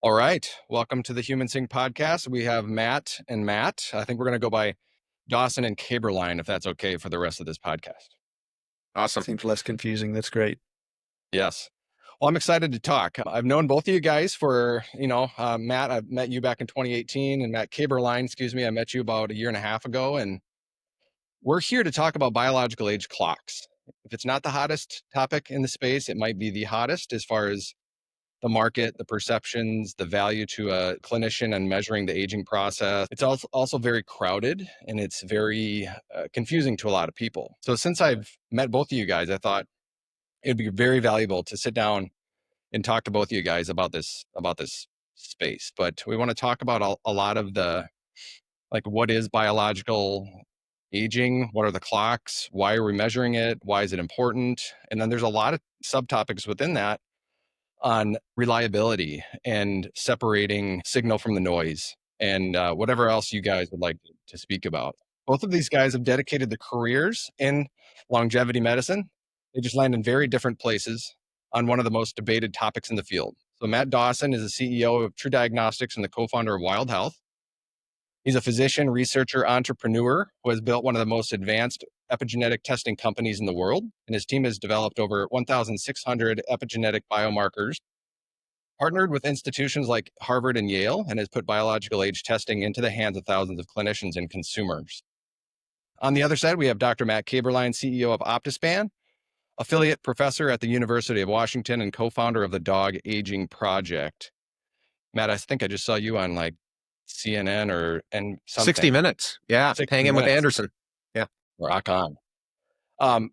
All right. Welcome to the Human Sync podcast. We have Matt and Matt. I think we're going to go by Dawson and Kaeberlein, if that's okay for the rest of this podcast. Awesome. Seems less confusing. That's great. Yes. Well, I'm excited to talk. I've known both of you guys for, Matt, I met you back in 2018, and Matt Kaeberlein, I met you about a year and a half ago. And we're here to talk about biological age clocks. If it's not the hottest topic in the space, it might be the hottest as far as the market, the perceptions, the value to a clinician and measuring the aging process. It's also very crowded, and it's very confusing to a lot of people. So since I've met both of you guys, I thought it'd be very valuable to sit down and talk to both of you guys about this space. But we want to talk about a lot of the, like, what is biological aging? What are the clocks? Why are we measuring it? Why is it important? And then there's a lot of subtopics within that on reliability and separating signal from the noise and whatever else you guys would like to speak about. Both of these guys have dedicated their careers in longevity medicine. They just land in very different places on one of the most debated topics in the field. So Matt Dawson is the CEO of TruDiagnostics and the co-founder of Wild Health. He's a physician, researcher, entrepreneur who has built one of the most advanced epigenetic testing companies in the world, and his team has developed over 1,600 epigenetic biomarkers, partnered with institutions like Harvard and Yale, and has put biological age testing into the hands of thousands of clinicians and consumers. On the other side, we have Dr. Matt Kaeberlein, CEO of OptiSpan, affiliate professor at the University of Washington and co-founder of the Dog Aging Project. Matt, I think I just saw you on like CNN and something. 60 Minutes. Yeah. 60 Hanging with Minutes. Anderson. Yeah. Rock on.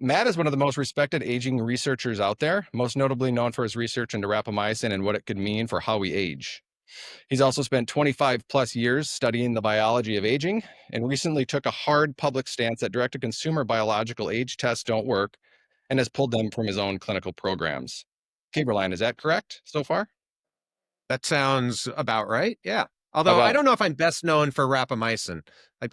Matt is one of the most respected aging researchers out there, most notably known for his research into rapamycin and what it could mean for how we age. He's also spent 25 plus years studying the biology of aging and recently took a hard public stance that direct-to-consumer biological age tests don't work and has pulled them from his own clinical programs. Kaeberlein, is that correct so far? That sounds about right. Yeah. Although I don't know if I'm best known for rapamycin.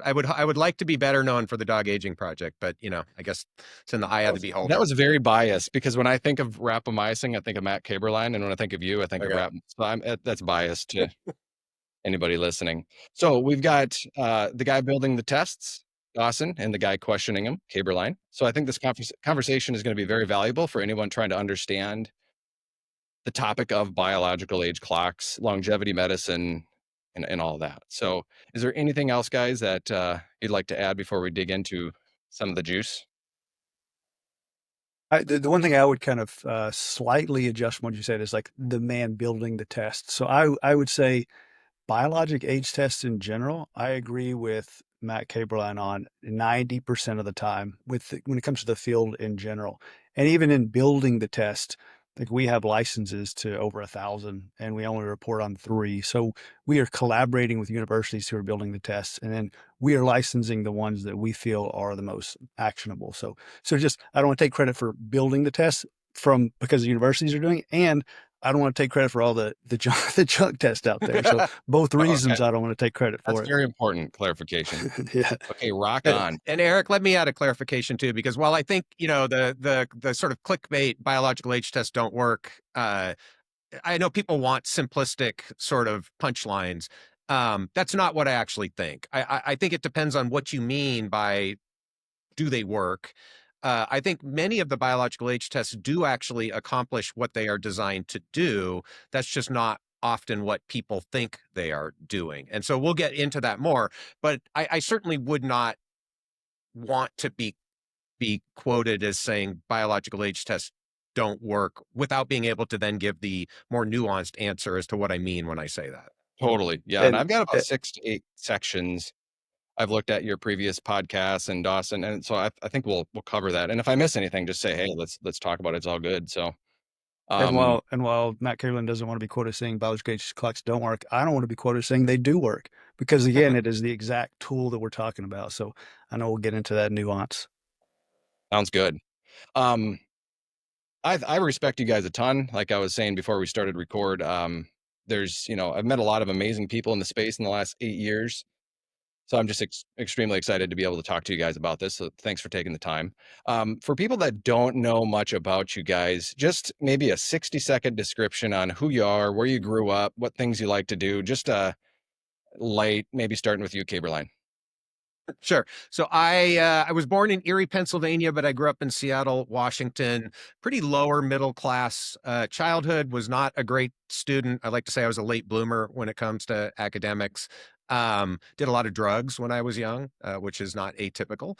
I would like to be better known for the Dog Aging Project, but I guess it's in the eye of the beholder. That was very biased because when I think of rapamycin, I think of Matt Kaeberlein, and when I think of you, I think of so that's biased to anybody listening. So we've got the guy building the tests, Dawson, and the guy questioning him, Kaeberlein. So I think this conversation is going to be very valuable for anyone trying to understand the topic of biological age clocks, longevity medicine, and all that. So is there anything else, guys, that you'd like to add before we dig into some of the juice? The one thing I would kind of slightly adjust from what you said is like the man building the test. So I would say biologic age tests in general, I agree with Matt Kaeberlein on 90% of the time when it comes to the field in general. And even in building the test, like we have licenses to over 1,000 and we only report on 3. So we are collaborating with universities who are building the tests, and then we are licensing the ones that we feel are the most actionable. So just, I don't want to take credit for building the tests because the universities are doing it, and I don't want to take credit for all the junk tests out there. So both reasons I don't want to take credit for it. That's very important clarification. Yeah. Okay, rock on. And Eric, let me add a clarification too, because while I think, the sort of clickbait biological age tests don't work, I know people want simplistic sort of punchlines. That's not what I actually think. I think it depends on what you mean by do they work. I think many of the biological age tests do actually accomplish what they are designed to do. That's just not often what people think they are doing. And so we'll get into that more, but I certainly would not want to be quoted as saying biological age tests don't work without being able to then give the more nuanced answer as to what I mean when I say that. Totally. Yeah. And I've got about 6 to 8 sections. I've looked at your previous podcasts and Dawson, and so I think we'll cover that. And if I miss anything, just say, hey, let's talk about it. It's all good. So, and while Matt Kaeberlein doesn't want to be quoted saying biological age clocks don't work, I don't want to be quoted saying they do work, because again, it is the exact tool that we're talking about. So I know we'll get into that nuance. Sounds good. I respect you guys a ton. Like I was saying before we started record, there's, I've met a lot of amazing people in the space in the last 8 years. So I'm just extremely excited to be able to talk to you guys about this. So thanks for taking the time. For people that don't know much about you guys, just maybe a 60-second description on who you are, where you grew up, what things you like to do. Just light, maybe starting with you, Kaeberlein. Sure. So I was born in Erie, Pennsylvania, but I grew up in Seattle, Washington. Pretty lower middle class childhood. Was not a great student. I like to say I was a late bloomer when it comes to academics. Did a lot of drugs when I was young, which is not atypical.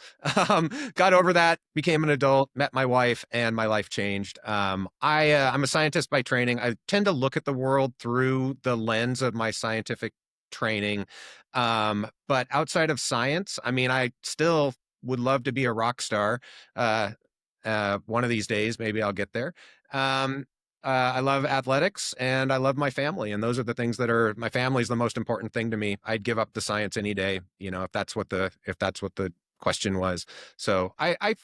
Got over that, became an adult, met my wife, and my life changed. I'm a scientist by training. I tend to look at the world through the lens of my scientific training. But outside of science, I mean, I still would love to be a rock star. Uh, one of these days, maybe I'll get there. I love athletics and I love my family. And those are the things that are, my family is the most important thing to me. I'd give up the science any day, you know, if that's what the question was. So I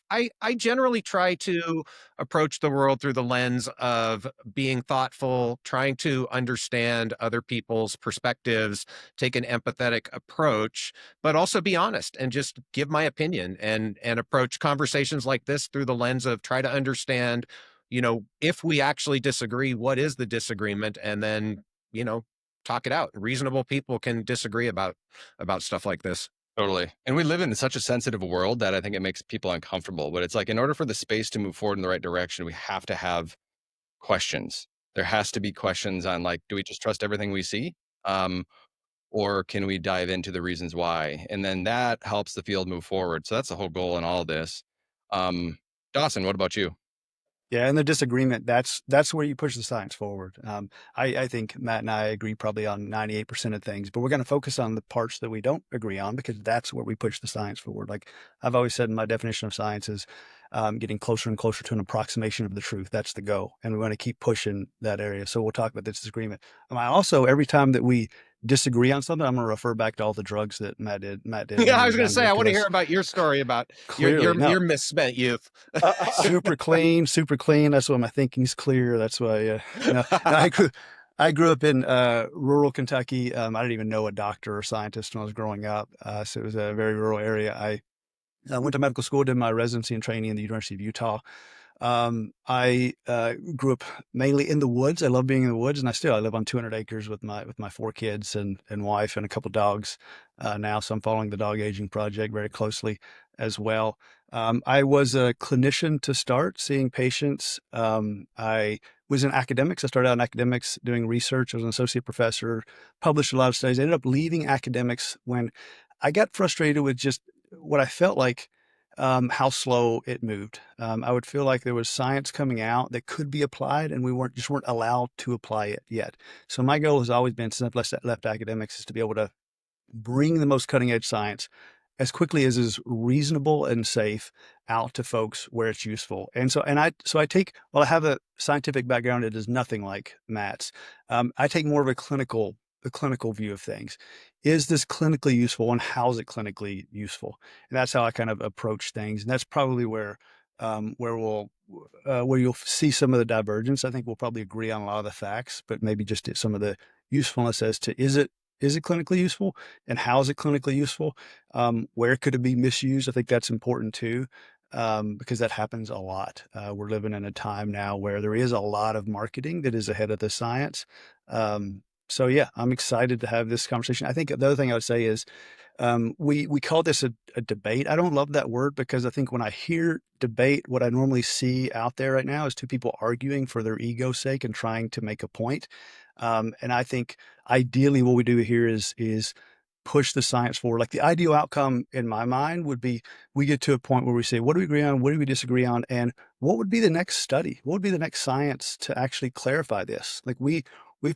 generally try to approach the world through the lens of being thoughtful, trying to understand other people's perspectives, take an empathetic approach, but also be honest and just give my opinion and approach conversations like this through the lens of try to understand, you know, if we actually disagree, what is the disagreement? And then, you know, talk it out. Reasonable people can disagree about stuff like this. Totally. And we live in such a sensitive world that I think it makes people uncomfortable. But it's like, in order for the space to move forward in the right direction, we have to have questions. There has to be questions on, like, do we just trust everything we see? Or can we dive into the reasons why? And then that helps the field move forward. So that's the whole goal in all of this. Um, Dawson, what about you? Yeah, and the disagreement, that's where you push the science forward. I think Matt and I agree probably on 98% of things, but we're going to focus on the parts that we don't agree on because that's where we push the science forward. Like I've always said, my definition of science is getting closer and closer to an approximation of the truth. That's the goal, and we want to keep pushing that area. So we'll talk about this disagreement. I also, every time that we disagree on something, I'm going to refer back to all the drugs that Matt did. Matt did when Yeah, he I was was going to say younger I want to because hear about your story about clearly, no, your misspent youth. super clean, super clean. That's why my thinking's clear. That's why, no, I grew up in rural Kentucky. I didn't even know a doctor or scientist when I was growing up. So it was a very rural area. I went to medical school, did my residency and training in the University of Utah. I grew up mainly in the woods. I love being in the woods, and I live on 200 acres with my 4 kids and wife and a couple dogs now. So I'm following the dog aging project very closely as well. I was a clinician to start, seeing patients. I was in academics. I started out in academics doing research. I was an associate professor, published a lot of studies. I ended up leaving academics when I got frustrated with just what I felt like how slow it moved. I would feel like there was science coming out that could be applied, and we weren't allowed to apply it yet. So my goal has always been, since I've left academics, is to be able to bring the most cutting edge science as quickly as is reasonable and safe out to folks where it's useful. And so I take, well, I have a scientific background that is nothing like Matt's. I take more of a clinical view of things. Is this clinically useful, and how is it clinically useful? And that's how I kind of approach things. And that's probably where you'll see some of the divergence. I think we'll probably agree on a lot of the facts, but maybe just some of the usefulness as to is it clinically useful, and how is it clinically useful? Where could it be misused? I think that's important too, because that happens a lot. We're living in a time now where there is a lot of marketing that is ahead of the science. So yeah, I'm excited to have this conversation. I think the other thing I would say is we call this a debate. I don't love that word because I think when I hear debate, what I normally see out there right now is two people arguing for their ego's sake and trying to make a point. And I think ideally what we do here is push the science forward. Like the ideal outcome in my mind would be we get to a point where we say, what do we agree on? What do we disagree on? And what would be the next study? What would be the next science to actually clarify this? Like we've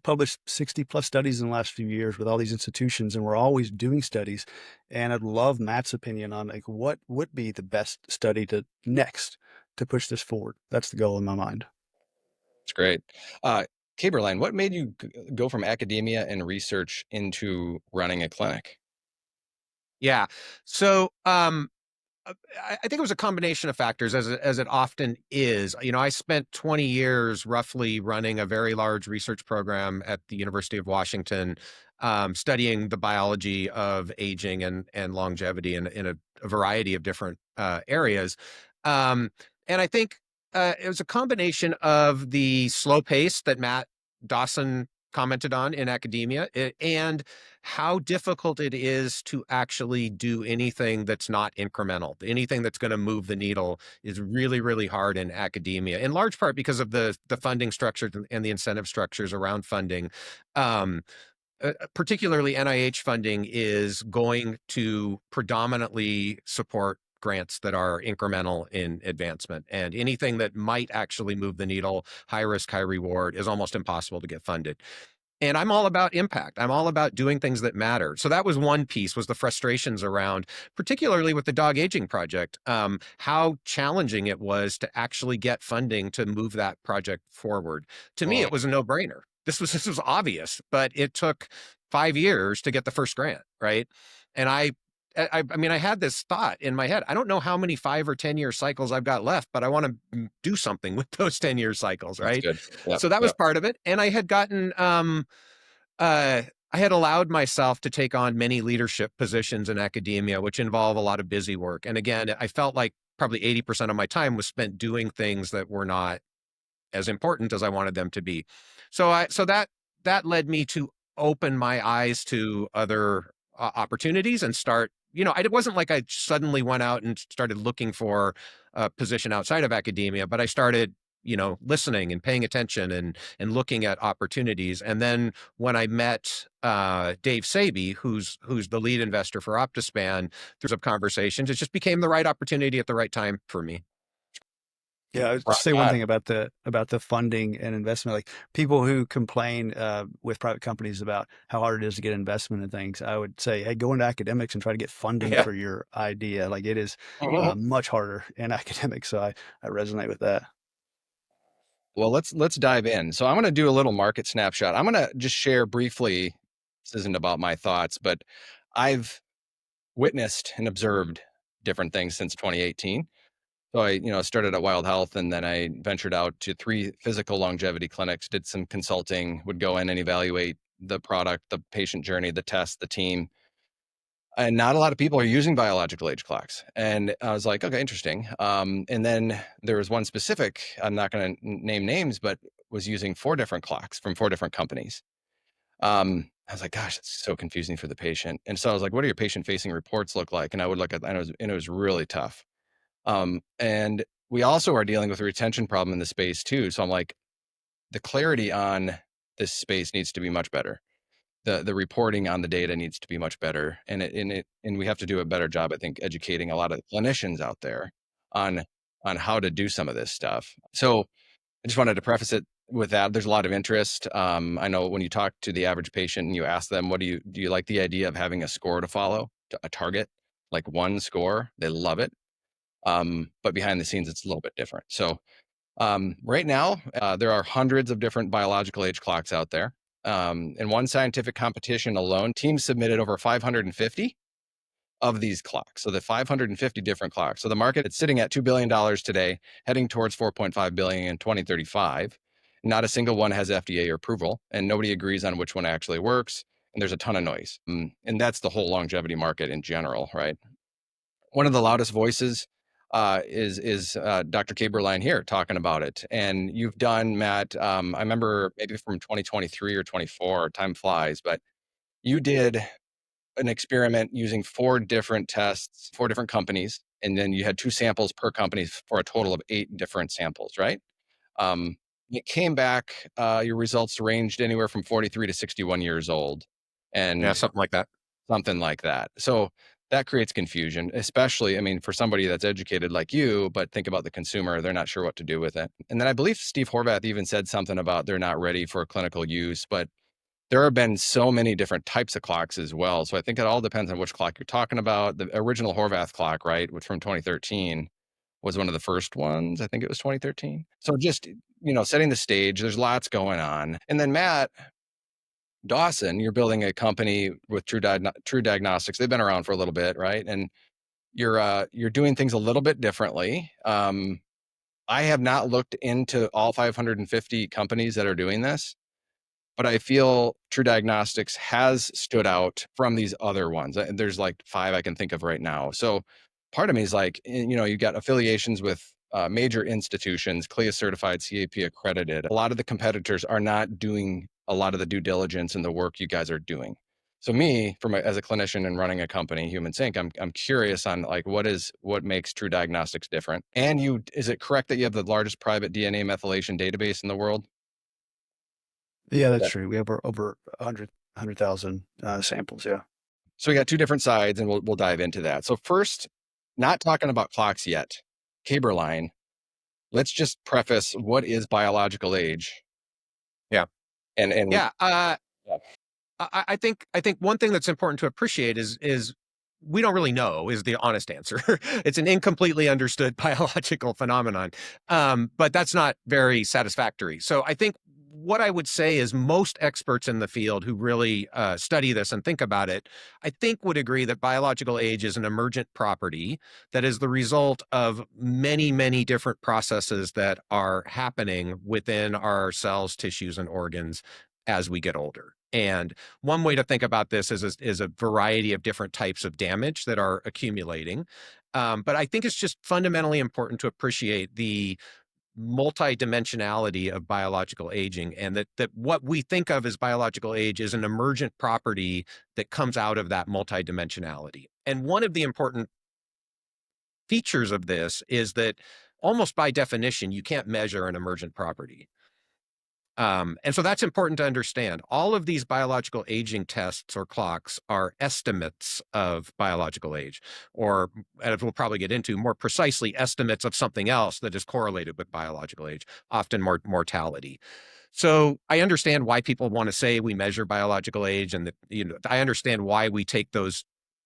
published 60 plus studies in the last few years with all these institutions, and we're always doing studies. And I'd love Matt's opinion on like what would be the best study to push this forward. That's the goal in my mind. It's great. Uh, Kaeberlein, what made you go from academia and research into running a clinic? Yeah. So I think it was a combination of factors, as it often is. You know, I spent 20 years roughly running a very large research program at the University of Washington. studying the biology of aging and longevity in a variety of different areas. And I think it was a combination of the slow pace that Matt Dawson commented on in academia, and how difficult it is to actually do anything that's not incremental. Anything that's going to move the needle is really, really hard in academia, in large part because of the funding structures and the incentive structures around funding. Particularly NIH funding is going to predominantly support grants that are incremental in advancement, and anything that might actually move the needle, high risk, high reward, is almost impossible to get funded. And I'm all about impact. I'm all about doing things that matter. So that was one piece, was the frustrations around, particularly with the dog aging project, how challenging it was to actually get funding to move that project forward. To me, it was a no-brainer. This was obvious, but it took 5 years to get the first grant, right? And I mean, I had this thought in my head. I don't know how many 5 or 10-year cycles I've got left, but I want to do something with those 10-year cycles, That's right? good. Yep. So that was Yep. part of it. And I had gotten, I had allowed myself to take on many leadership positions in academia, which involve a lot of busy work. And again, I felt like probably 80% of my time was spent doing things that were not as important as I wanted them to be. So that led me to open my eyes to other opportunities and start, it wasn't like I suddenly went out and started looking for a position outside of academia, but I started, listening and paying attention and looking at opportunities. And then when I met Dave Saby, who's the lead investor for OptiSpan, through some conversations, it just became the right opportunity at the right time for me. Yeah, I'll Rock just say one on. thing about the funding and investment. Like people who complain with private companies about how hard it is to get investment and things, I would say, hey, go into academics and try to get funding Yeah. for your idea. Like it is Mhm. much harder in academics. So I resonate with that. Well, let's dive in. So I'm going to do a little market snapshot. I'm going to just share briefly. This isn't about my thoughts, but I've witnessed and observed different things since 2018. So I, started at Wild Health, and then I ventured out to 3 physical longevity clinics, did some consulting, would go in and evaluate the product, the patient journey, the test, the team. And not a lot of people are using biological age clocks. And I was like, okay, interesting. And then there was one specific, I'm not going to name names, but was using 4 different clocks from 4 different companies. I was like, gosh, it's so confusing for the patient. And so I was like, what do your patient facing reports look like? And I would look at, and it was really tough. And we also are dealing with a retention problem in the space too. So I'm like, the clarity on this space needs to be much better. The reporting on the data needs to be much better, and we have to do a better job, I think, educating a lot of clinicians out there on how to do some of this stuff. So I just wanted to preface it with that. There's a lot of interest. I know when you talk to the average patient and you ask them, what do you like the idea of having a score to follow, a target, like one score? They love it. But behind the scenes, it's a little bit different. So right now, there are hundreds of different biological age clocks out there. In one scientific competition alone, teams submitted over 550 of these clocks. So the 550 different clocks. So the market is sitting at $2 billion today, heading towards 4.5 billion in 2035. Not a single one has FDA approval, and nobody agrees on which one actually works. And there's a ton of noise. And that's the whole longevity market in general, right? One of the loudest voices is Dr. Kaeberlein here talking about it. And you've done, Matt, I remember maybe from 2023 or 24, time flies, but you did an experiment using 4 different tests, 4 different companies, and then you had 2 samples per company for a total of 8 different samples, right? Um, it came back, your results ranged anywhere from 43 to 61 years old. Yeah, And something like that. something like that. So that creates confusion, especially, I mean, for somebody that's educated like you, but think about the consumer, they're not sure what to do with it. And then I believe Steve Horvath even said something about they're not ready for clinical use, but there have been so many different types of clocks as well. So I think it all depends on which clock you're talking about. The original Horvath clock, right, which from 2013 was one of the first ones. I think it was 2013. So just, setting the stage, there's lots going on. And then Matt Dawson, you're building a company with TruDiagnostics. They've been around for a little bit, right? And you're doing things a little bit differently. I have not looked into all 550 companies that are doing this, but I feel TruDiagnostics has stood out from these other ones. And there's like 5 I can think of right now. So part of me is like, you've got affiliations with major institutions, CLIA certified, CAP accredited. A lot of the competitors are not doing a lot of the due diligence and the work you guys are doing. So me, as a clinician and running a company, Human Sync, I'm curious on like what makes TruDiagnostics different. And is it correct that you have the largest private DNA methylation database in the world? Yeah, that's Yeah. true. We have over 100,000 samples. Yeah. So we got 2 different sides, and we'll dive into that. So first, not talking about clocks yet, Kaeberlein. Let's just preface what is biological age, Yeah. and Yeah. yeah. I think one thing that's important to appreciate is we don't really know is the honest answer. It's an incompletely understood biological phenomenon, but that's not very satisfactory. So I think what I would say is most experts in the field who really study this and think about it, I think would agree that biological age is an emergent property that is the result of many, many different processes that are happening within our cells, tissues, and organs as we get older. And one way to think about this is a variety of different types of damage that are accumulating. But I think it's just fundamentally important to appreciate the multidimensionality of biological aging, and that what we think of as biological age is an emergent property that comes out of that multidimensionality. And one of the important features of this is that almost by definition, you can't measure an emergent property. And so that's important to understand. All of these biological aging tests or clocks are estimates of biological age, or, as we'll probably get into, more precisely estimates of something else that is correlated with biological age, often mortality. So I understand why people want to say we measure biological age, and that, I understand why we take those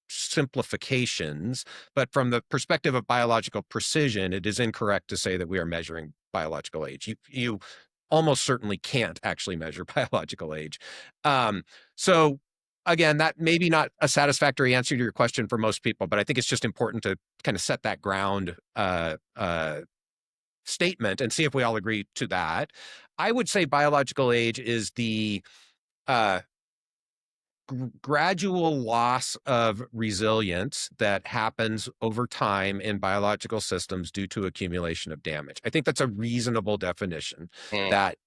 simplifications, but from the perspective of biological precision, it is incorrect to say that we are measuring biological age. You almost certainly can't actually measure biological age. So again, that may be not a satisfactory answer to your question for most people, but I think it's just important to kind of set that ground statement and see if we all agree to that. I would say biological age is the uh, gradual loss of resilience that happens over time in biological systems due to accumulation of damage. I think that's a reasonable definition Mm,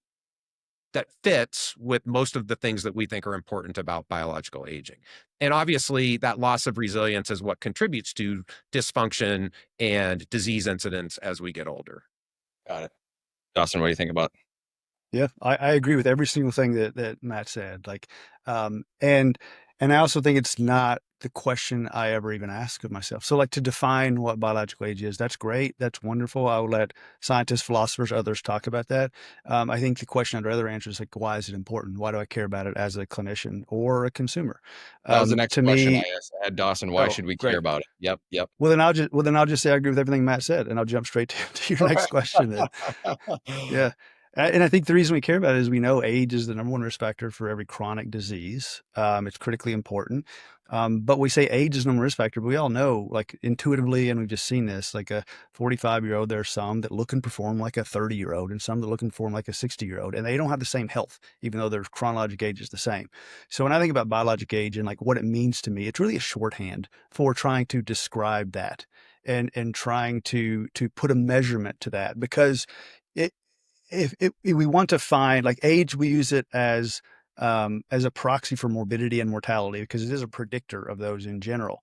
that fits with most of the things that we think are important about biological aging. And obviously, that loss of resilience is what contributes to dysfunction and disease incidence as we get older. got it. Dawson, what do you think about? Yeah, I agree with every single thing that Matt said. Like, and I also think it's not the question I ever even ask of myself. So, like, to define what biological age is, that's great, that's wonderful. I will let scientists, philosophers, others talk about that. I think the question I'd rather answer is like, why is it important? Why do I care about it as a clinician or a consumer? That was the next To question I me, had, Dawson. Why oh, should we care great. about it? Yep, yep. Well, then I'll just say I agree with everything Matt said, and I'll jump straight to your next question then. Yeah. And I think the reason we care about it is we know age is the number one risk factor for every chronic disease. It's critically important. But we say age is the number one risk factor, but we all know, like intuitively, and we've just seen this, like a 45-year-old, there are some that look and perform like a 30-year-old and some that look and perform like a 60-year-old, and they don't have the same health, even though their chronologic age is the same. So when I think about biologic age and like what it means to me, it's really a shorthand for trying to describe that and trying to put a measurement to that, because it if we want to find like age, we use it as a proxy for morbidity and mortality because it is a predictor of those in general.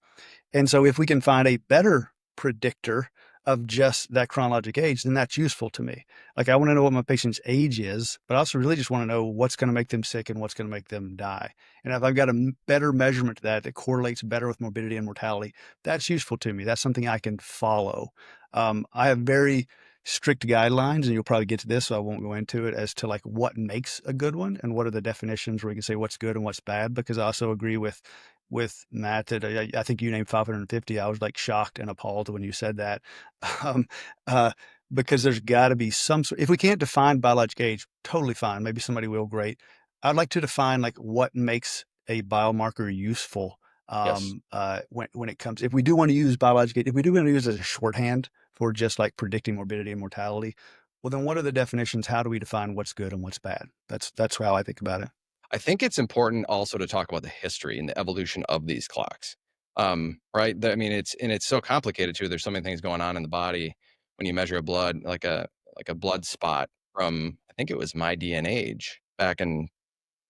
And so if we can find a better predictor of just that chronologic age, then that's useful to me. Like I want to know what my patient's age is, but I also really just want to know what's going to make them sick and what's going to make them die. And if I've got a better measurement to that correlates better with morbidity and mortality, that's useful to me. That's something I can follow. I have very strict guidelines, and you'll probably get to this, so I won't go into it, as to like what makes a good one and what are the definitions where you can say what's good and what's bad. Because I also agree with Matt that I think you named 550. I was like shocked and appalled when you said that, um, uh, because there's got to be some sort. If we can't define biologic age, totally fine. Maybe somebody will. Great. I'd like to define like what makes a biomarker useful. Yes. When it comes, if we do want to use biologic age, if we do want to use it as a shorthand for just like predicting morbidity and mortality, well, then what are the definitions? How do we define what's good and what's bad? That's how I think about it. I think it's important also to talk about the history and the evolution of these clocks. Right? I mean, it's so complicated too. There's so many things going on in the body when you measure a blood, like a blood spot from, I think it was my age back in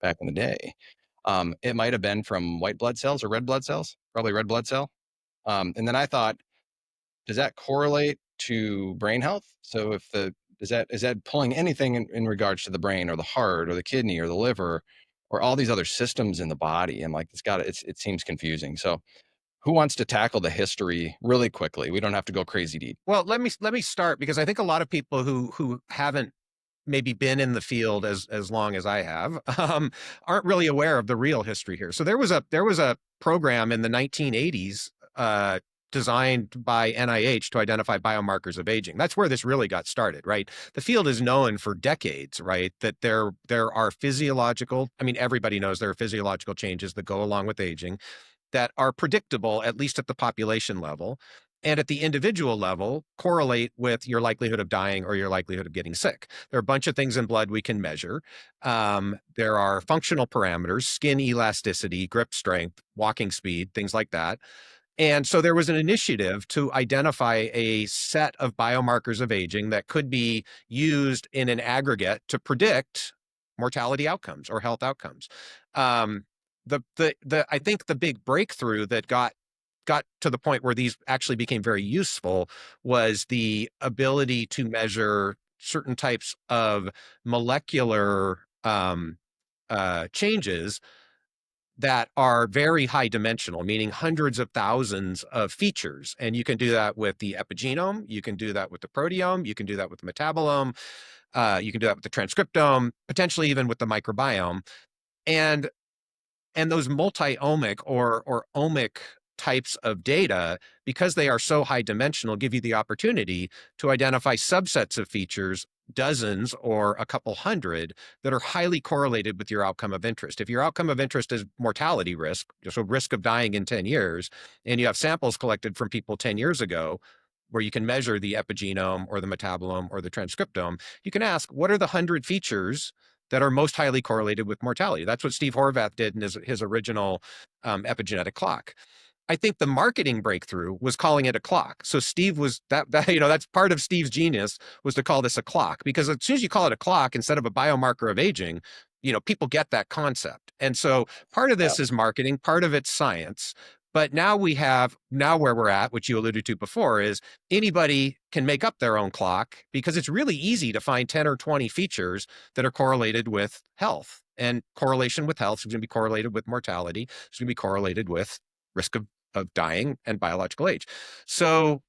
the day. It might have been from white blood cells or red blood cells, probably red blood cell. And then I thought, does that correlate to brain health? So if the is that pulling anything in regards to the brain or the heart or the kidney or the liver or all these other systems in the body? And like it seems confusing. So who wants to tackle the history really quickly? We don't have to go crazy deep. Well, let me start, because I think a lot of people who haven't maybe been in the field as long as I have, aren't really aware of the real history here. So there was a program in the 1980s, designed by NIH to identify biomarkers of aging. That's where this really got started, right? The field is known for decades, right? That there are physiological, I mean, everybody knows there are physiological changes that go along with aging that are predictable, at least at the population level, and at the individual level, correlate with your likelihood of dying or your likelihood of getting sick. There are a bunch of things in blood we can measure. There are functional parameters, skin elasticity, grip strength, walking speed, things like that. And so there was an initiative to identify a set of biomarkers of aging that could be used in an aggregate to predict mortality outcomes or health outcomes. Um, I think the big breakthrough that got to the point where these actually became very useful was the ability to measure certain types of molecular changes that are very high dimensional, meaning hundreds of thousands of features. And you can do that with the epigenome, you can do that with the proteome, you can do that with the metabolome, you can do that with the transcriptome, potentially even with the microbiome. And those multi-omic or omic types of data, because they are so high dimensional, give you the opportunity to identify subsets of features, dozens or a couple hundred, that are highly correlated with your outcome of interest. If your outcome of interest is mortality risk, so risk of dying in 10 years, and you have samples collected from people 10 years ago, where you can measure the epigenome or the metabolome or the transcriptome, you can ask, what are the 100 features that are most highly correlated with mortality? That's what Steve Horvath did in his original epigenetic clock. I think the marketing breakthrough was calling it a clock. So Steve was that's part of Steve's genius, was to call this a clock, because as soon as you call it a clock instead of a biomarker of aging, people get that concept. And so part of Yeah. this is marketing, part of it's science. But now where we're at, which you alluded to before, is anybody can make up their own clock, because it's really easy to find 10 or 20 features that are correlated with health. And correlation with health is going to be correlated with mortality. It's going to be correlated with risk of dying and biological age. So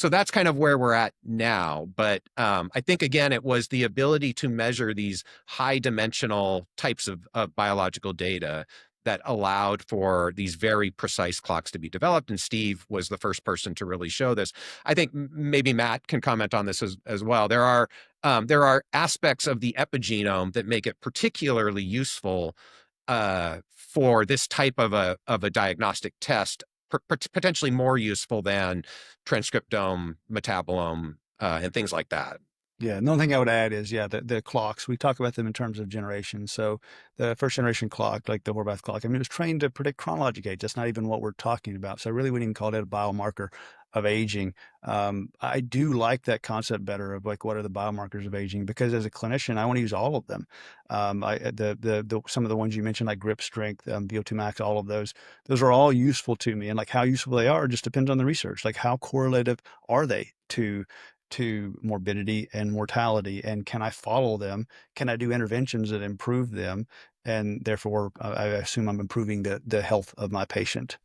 that's kind of where we're at now. But I think, again, it was the ability to measure these high dimensional types of biological data that allowed for these very precise clocks to be developed. And Steve was the first person to really show this. I think maybe Matt can comment on this as well. There are aspects of the epigenome that make it particularly useful for this type of a diagnostic test, potentially more useful than transcriptome, metabolome, and things like that. Yeah, the only thing I would add is, the clocks, we talk about them in terms of generations. So the first generation clock, like the Horvath clock, I mean, it was trained to predict chronologic age. That's not even what we're talking about. So I really wouldn't even call it a biomarker of aging. I do like that concept better of like, what are the biomarkers of aging? Because as a clinician, I want to use all of them. Some of the ones you mentioned, like grip strength, VO2 max, all of those are all useful to me. And like how useful they are just depends on the research. Like how correlative are they to morbidity and mortality, and can I follow them? Can I do interventions that improve them? And therefore, I assume I'm improving the health of my patient.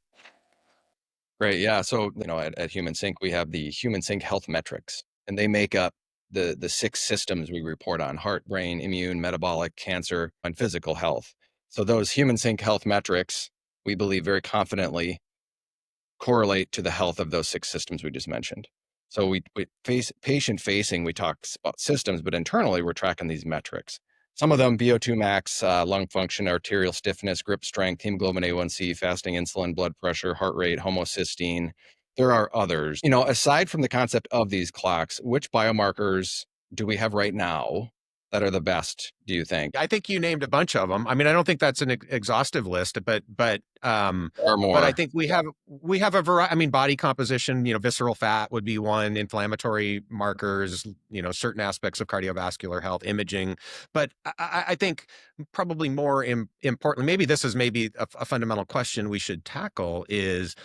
Great. Yeah. So, at Human Sync, we have the Human Sync health metrics, and they make up the six systems we report on: heart, brain, immune, metabolic, cancer, and physical health. So those Human Sync health metrics, we believe very confidently, correlate to the health of those six systems we just mentioned. So we face patient facing, we talk about systems, but internally we're tracking these metrics. Some of them: VO2 max, lung function, arterial stiffness, grip strength, hemoglobin A1C, fasting insulin, blood pressure, heart rate, homocysteine. There are others. Aside from the concept of these clocks, which biomarkers do we have right now that are the best, do you think? I think you named a bunch of them. I mean, I don't think that's an exhaustive list, Or but I more? think we have a variety. I mean, body composition, visceral fat would be one, inflammatory markers, certain aspects of cardiovascular health, imaging. But I think probably more importantly, maybe this is maybe a fundamental question we should tackle is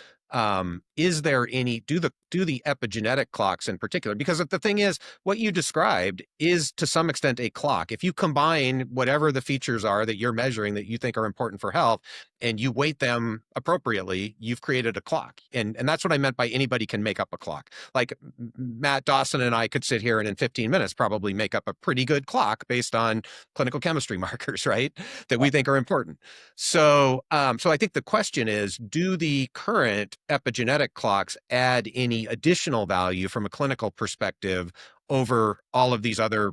there any do the epigenetic clocks in particular? Because the thing is, what you described is to some extent a clock. If you combine whatever the features are that you're measuring that you think are important for health and you weight them appropriately, you've created a clock. And that's what I meant by anybody can make up a clock. Like Matt, Dawson, and I could sit here and in 15 minutes probably make up a pretty good clock based on clinical chemistry markers, right? That we think are important. So I think the question is, do the current epigenetic clocks add any additional value from a clinical perspective over all of these other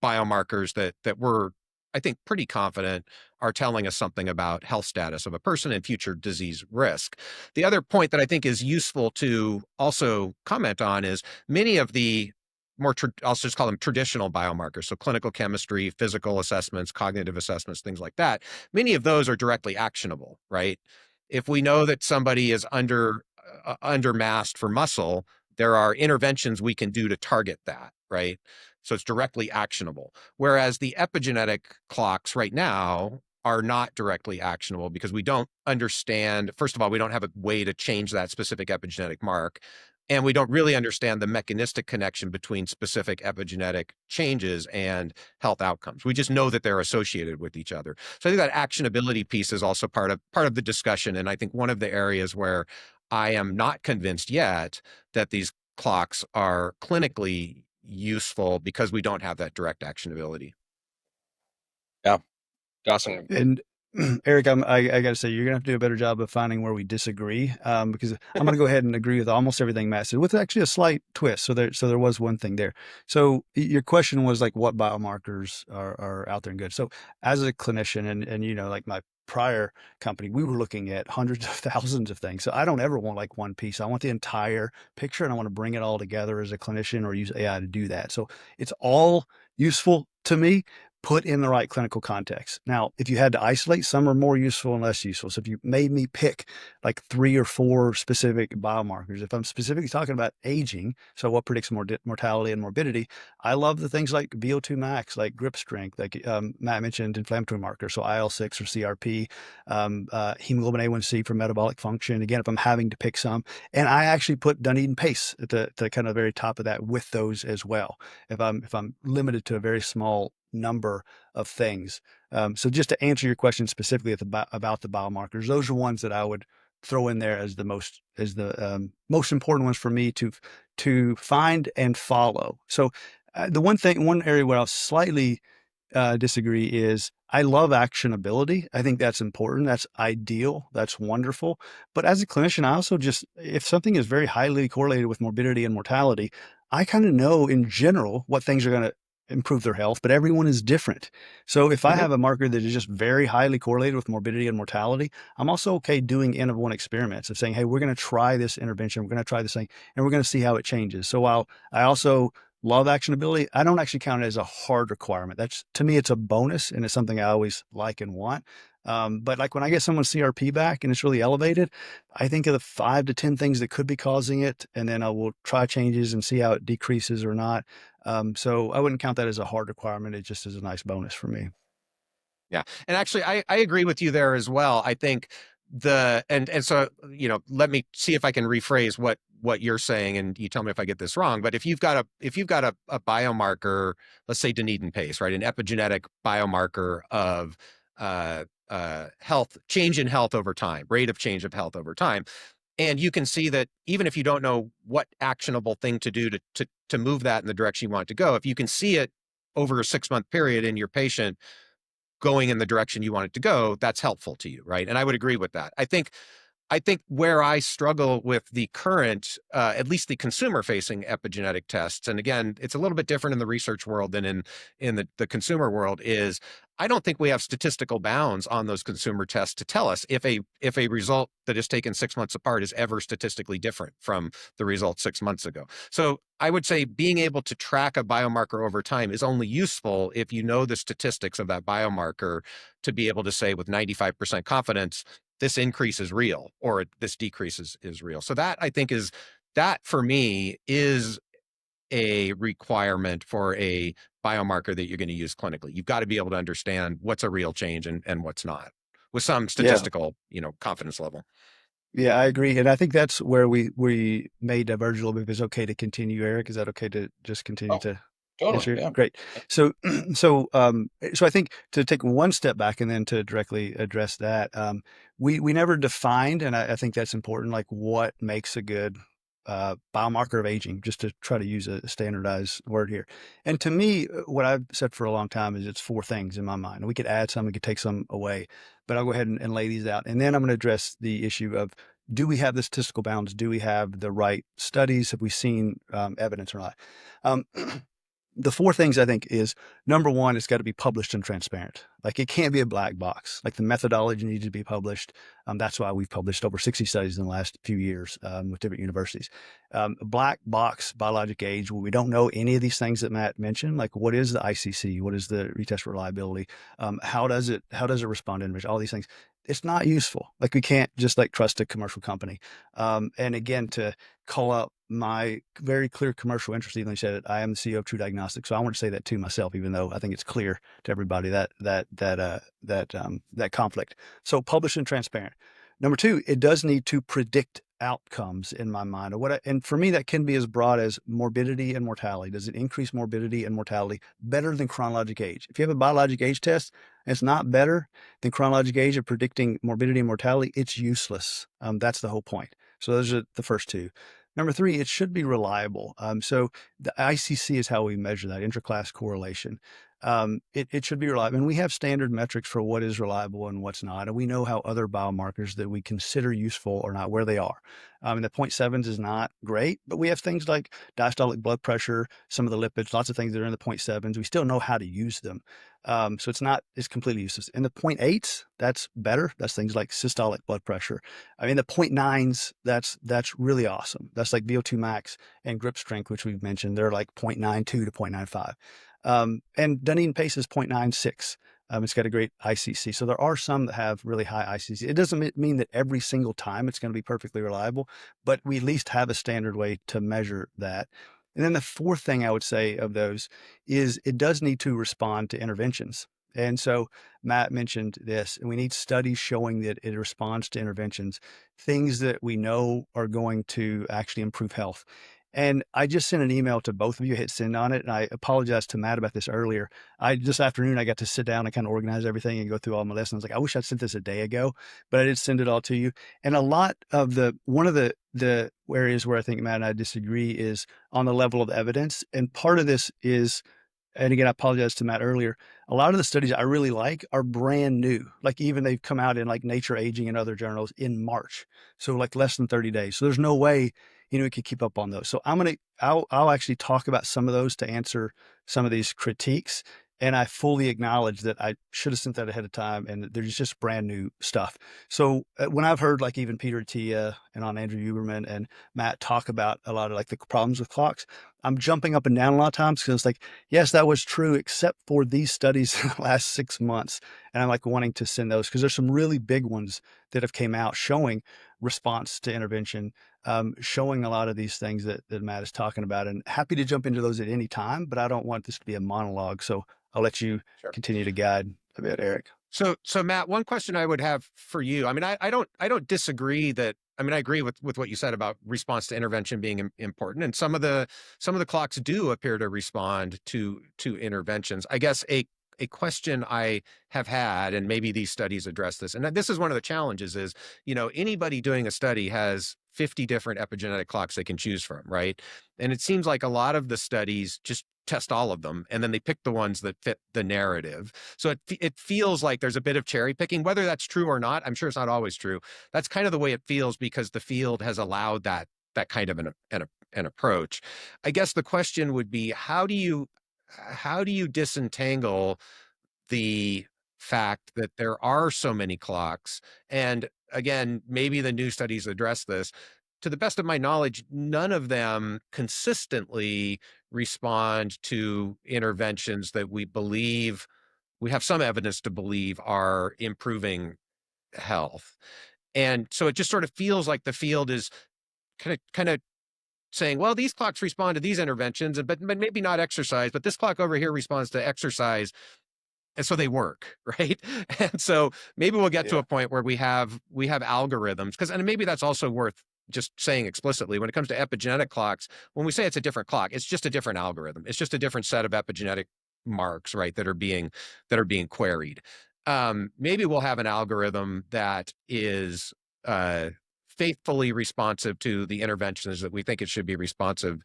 biomarkers that we're, I think, pretty confident are telling us something about health status of a person and future disease risk? The other point that I think is useful to also comment on is many of the I'll just call them traditional biomarkers. So clinical chemistry, physical assessments, cognitive assessments, things like that. Many of those are directly actionable, right? If we know that somebody is undermassed for muscle, there are interventions we can do to target that, right? So it's directly actionable. Whereas the epigenetic clocks right now are not directly actionable because we don't understand, first of all, we don't have a way to change that specific epigenetic mark. And we don't really understand the mechanistic connection between specific epigenetic changes and health outcomes. We just know that they're associated with each other. So I think that actionability piece is also part of the discussion. And I think one of the areas where I am not convinced yet that these clocks are clinically useful because we don't have that direct actionability. Yeah, Dawson. And Eric, I got to say, you're going to have to do a better job of finding where we disagree, because I'm going to go ahead and agree with almost everything Matt said, with actually a slight twist. So there was one thing there. So your question was like, what biomarkers are out there and good? So as a clinician, and like my prior company, we were looking at hundreds of thousands of things. So I don't ever want like one piece. I want the entire picture, and I want to bring it all together as a clinician or use AI to do that. So it's all useful to me, put in the right clinical context. Now, if you had to isolate, some are more useful and less useful. So if you made me pick like 3 or 4 specific biomarkers, if I'm specifically talking about aging, so what predicts mortality and morbidity, I love the things like VO2 max, like grip strength, like Matt mentioned inflammatory markers, so IL-6 or CRP, hemoglobin A1C for metabolic function. Again, if I'm having to pick some, and I actually put Dunedin PACE at the kind of very top of that with those as well. If I'm limited to a very small number of things. So just to answer your question specifically about the biomarkers, those are ones that I would throw in there as the most important ones for me to find and follow. So one area where I'll slightly disagree is I love actionability. I think that's important. That's ideal. That's wonderful. But as a clinician, I also if something is very highly correlated with morbidity and mortality, I kind of know in general what things are going to improve their health, but everyone is different. So if I have a marker that is just very highly correlated with morbidity and mortality, I'm also okay doing N of 1 experiments of saying, hey, we're going to try this intervention. We're going to try this thing, and we're going to see how it changes. So while I also love actionability, I don't actually count it as a hard requirement. To me, it's a bonus, and it's something I always like and want. But like when I get someone's CRP back and it's really elevated, I think of the 5 to 10 things that could be causing it, and then I will try changes and see how it decreases or not. So I wouldn't count that as a hard requirement. It just is a nice bonus for me. Yeah. And actually, I agree with you there as well. I think so, let me see if I can rephrase what you're saying, and you tell me if I get this wrong. But if you've got a biomarker, let's say Dunedin PACE, right? An epigenetic biomarker of health, change in health over time, rate of change of health over time. And you can see that even if you don't know what actionable thing to do to move that in the direction you want to go, if you can see it over a 6-month period in your patient going in the direction you want it to go, that's helpful to you, right? And I would agree with that. I think I think where I struggle with the current, at least the consumer-facing epigenetic tests, and again, it's a little bit different in the research world than in the consumer world, is I don't think we have statistical bounds on those consumer tests to tell us if a result that is taken 6 months apart is ever statistically different from the result 6 months ago. So I would say being able to track a biomarker over time is only useful if you know the statistics of that biomarker to be able to say with 95% confidence, this increase is real or this decrease is real. So that I think that for me is a requirement for a biomarker that you're going to use clinically. You've got to be able to understand what's a real change and what's not with some Yeah. statistical, confidence level. Yeah, I agree. And I think that's where we may diverge a little bit. If it's okay to continue, Eric, is that okay to just continue Oh, to totally. answer? Yeah. Great. So, so I think to take one step back and then to directly address that, we never defined, and I think that's important, like what makes a good biomarker of aging, just to try to use a standardized word here. And to me, what I've said for a long time is it's four things in my mind. We could add some, we could take some away, but I'll go ahead and lay these out. And then I'm going to address the issue of, do we have the statistical bounds? Do we have the right studies? Have we seen evidence or not? Um, the four things I think is, number one, it's got to be published and transparent. Like, it can't be a black box. Like, the methodology needs to be published. That's why we've published over 60 studies in the last few years with different universities. Black box biologic age, where we don't know any of these things that Matt mentioned. Like, what is the ICC? What is the retest reliability? How does it respond to individual? All these things. It's not useful. Like, we can't just like trust a commercial company. And again, to call out my very clear commercial interest, even though you said it, I am the CEO of TruDiagnostic. So I want to say that to myself, even though I think it's clear to everybody that conflict. So published and transparent. Number two, it does need to predict outcomes in my mind. And for me, that can be as broad as morbidity and mortality. Does it increase morbidity and mortality better than chronologic age? If you have a biologic age test, and it's not better than chronologic age of predicting morbidity and mortality, it's useless. That's the whole point. So those are the first two. Number three, it should be reliable. So the ICC is how we measure that, intra-class correlation. It should be reliable. And we have standard metrics for what is reliable and what's not. And we know how other biomarkers that we consider useful or not, where they are. And the 0.7s is not great, but we have things like diastolic blood pressure, some of the lipids, lots of things that are in the 0.7s. We still know how to use them. So it's completely useless. And the 0.8s, that's better. That's things like systolic blood pressure. I mean, the 0.9s, that's really awesome. That's like VO2 max and grip strength, which we've mentioned. They're like 0.92 to 0.95. And Dunedin PACE is 0.96. It's got a great ICC. So there are some that have really high ICC. It doesn't mean that every single time it's going to be perfectly reliable, but we at least have a standard way to measure that. And then the fourth thing I would say of those is it does need to respond to interventions. And so Matt mentioned this, and we need studies showing that it responds to interventions, things that we know are going to actually improve health. And I just sent an email to both of you, hit send on it. And I apologize to Matt about this earlier. This afternoon, I got to sit down and kind of organize everything and go through all my lessons. Like, I wish I'd sent this a day ago, but I did send it all to you. And a lot of one of the areas where I think Matt and I disagree is on the level of evidence. And part of this is, and again, I apologize to Matt earlier, a lot of the studies I really like are brand new. Like, even they've come out in like Nature Aging and other journals in March. So like less than 30 days. So there's no way, we could keep up on those. So I'll actually talk about some of those to answer some of these critiques. And I fully acknowledge that I should have sent that ahead of time, and there's just brand new stuff. So when I've heard like even Peter Attia and on Andrew Huberman and Matt talk about a lot of like the problems with clocks, I'm jumping up and down a lot of times because it's like, yes, that was true, except for these studies in the last 6 months. And I'm like wanting to send those because there's some really big ones that have came out showing response to intervention, showing a lot of these things that Matt is talking about, and happy to jump into those at any time, but I don't want this to be a monologue. So I'll let you continue to guide a bit, Erik. So Matt, one question I would have for you. I mean, I don't disagree that. I mean, I agree with what you said about response to intervention being important, and some of the clocks do appear to respond to interventions. I guess a question I have had, and maybe these studies address this, and this is one of the challenges is, anybody doing a study has 50 different epigenetic clocks they can choose from, right? And it seems like a lot of the studies just test all of them, and then they pick the ones that fit the narrative. So it feels like there's a bit of cherry picking. Whether that's true or not, I'm sure it's not always true. That's kind of the way it feels because the field has allowed that kind of an approach. I guess the question would be, how do you disentangle the fact that there are so many clocks? And again, maybe the new studies address this. To the best of my knowledge, none of them consistently respond to interventions that we have some evidence to believe are improving health. And so it just sort of feels like the field is kind of saying, well, these clocks respond to these interventions, but maybe not exercise, but this clock over here responds to exercise. And so they work, right? And so maybe we'll get to Yeah. a point where we have algorithms, and maybe that's also worth just saying explicitly. When it comes to epigenetic clocks, when we say it's a different clock, it's just a different algorithm. It's just a different set of epigenetic marks, right, that are being queried. Maybe we'll have an algorithm that is faithfully responsive to the interventions that we think it should be responsive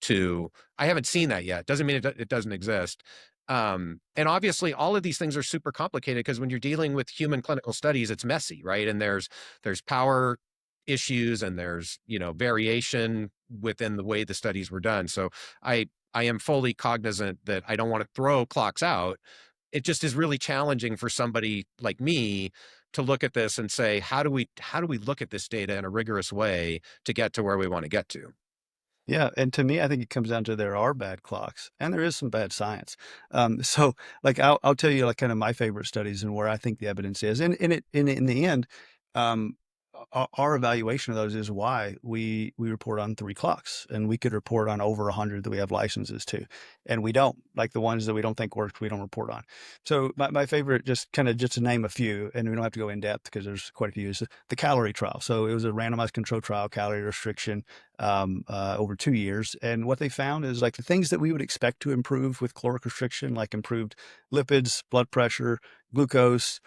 to. I haven't seen that yet. Doesn't mean it doesn't exist. And obviously all of these things are super complicated because when you're dealing with human clinical studies, it's messy, right? And there's power issues and there's, variation within the way the studies were done. So I am fully cognizant that I don't want to throw clocks out. It just is really challenging for somebody like me to look at this and say, how do we look at this data in a rigorous way to get to where we want to get to? Yeah, and to me, I think it comes down to there are bad clocks and there is some bad science. So like I'll tell you like kind of my favorite studies and where I think the evidence is. And in the end, um, our evaluation of those is why we report on 3 clocks, and we could report on over 100 that we have licenses to, and we don't. Like the ones that we don't think work, we don't report on. So my favorite, just to name a few, and we don't have to go in depth because there's quite a few, is the calorie trial. So it was a randomized control trial, calorie restriction, over 2 years. And what they found is like the things that we would expect to improve with caloric restriction, like improved lipids, blood pressure, glucose,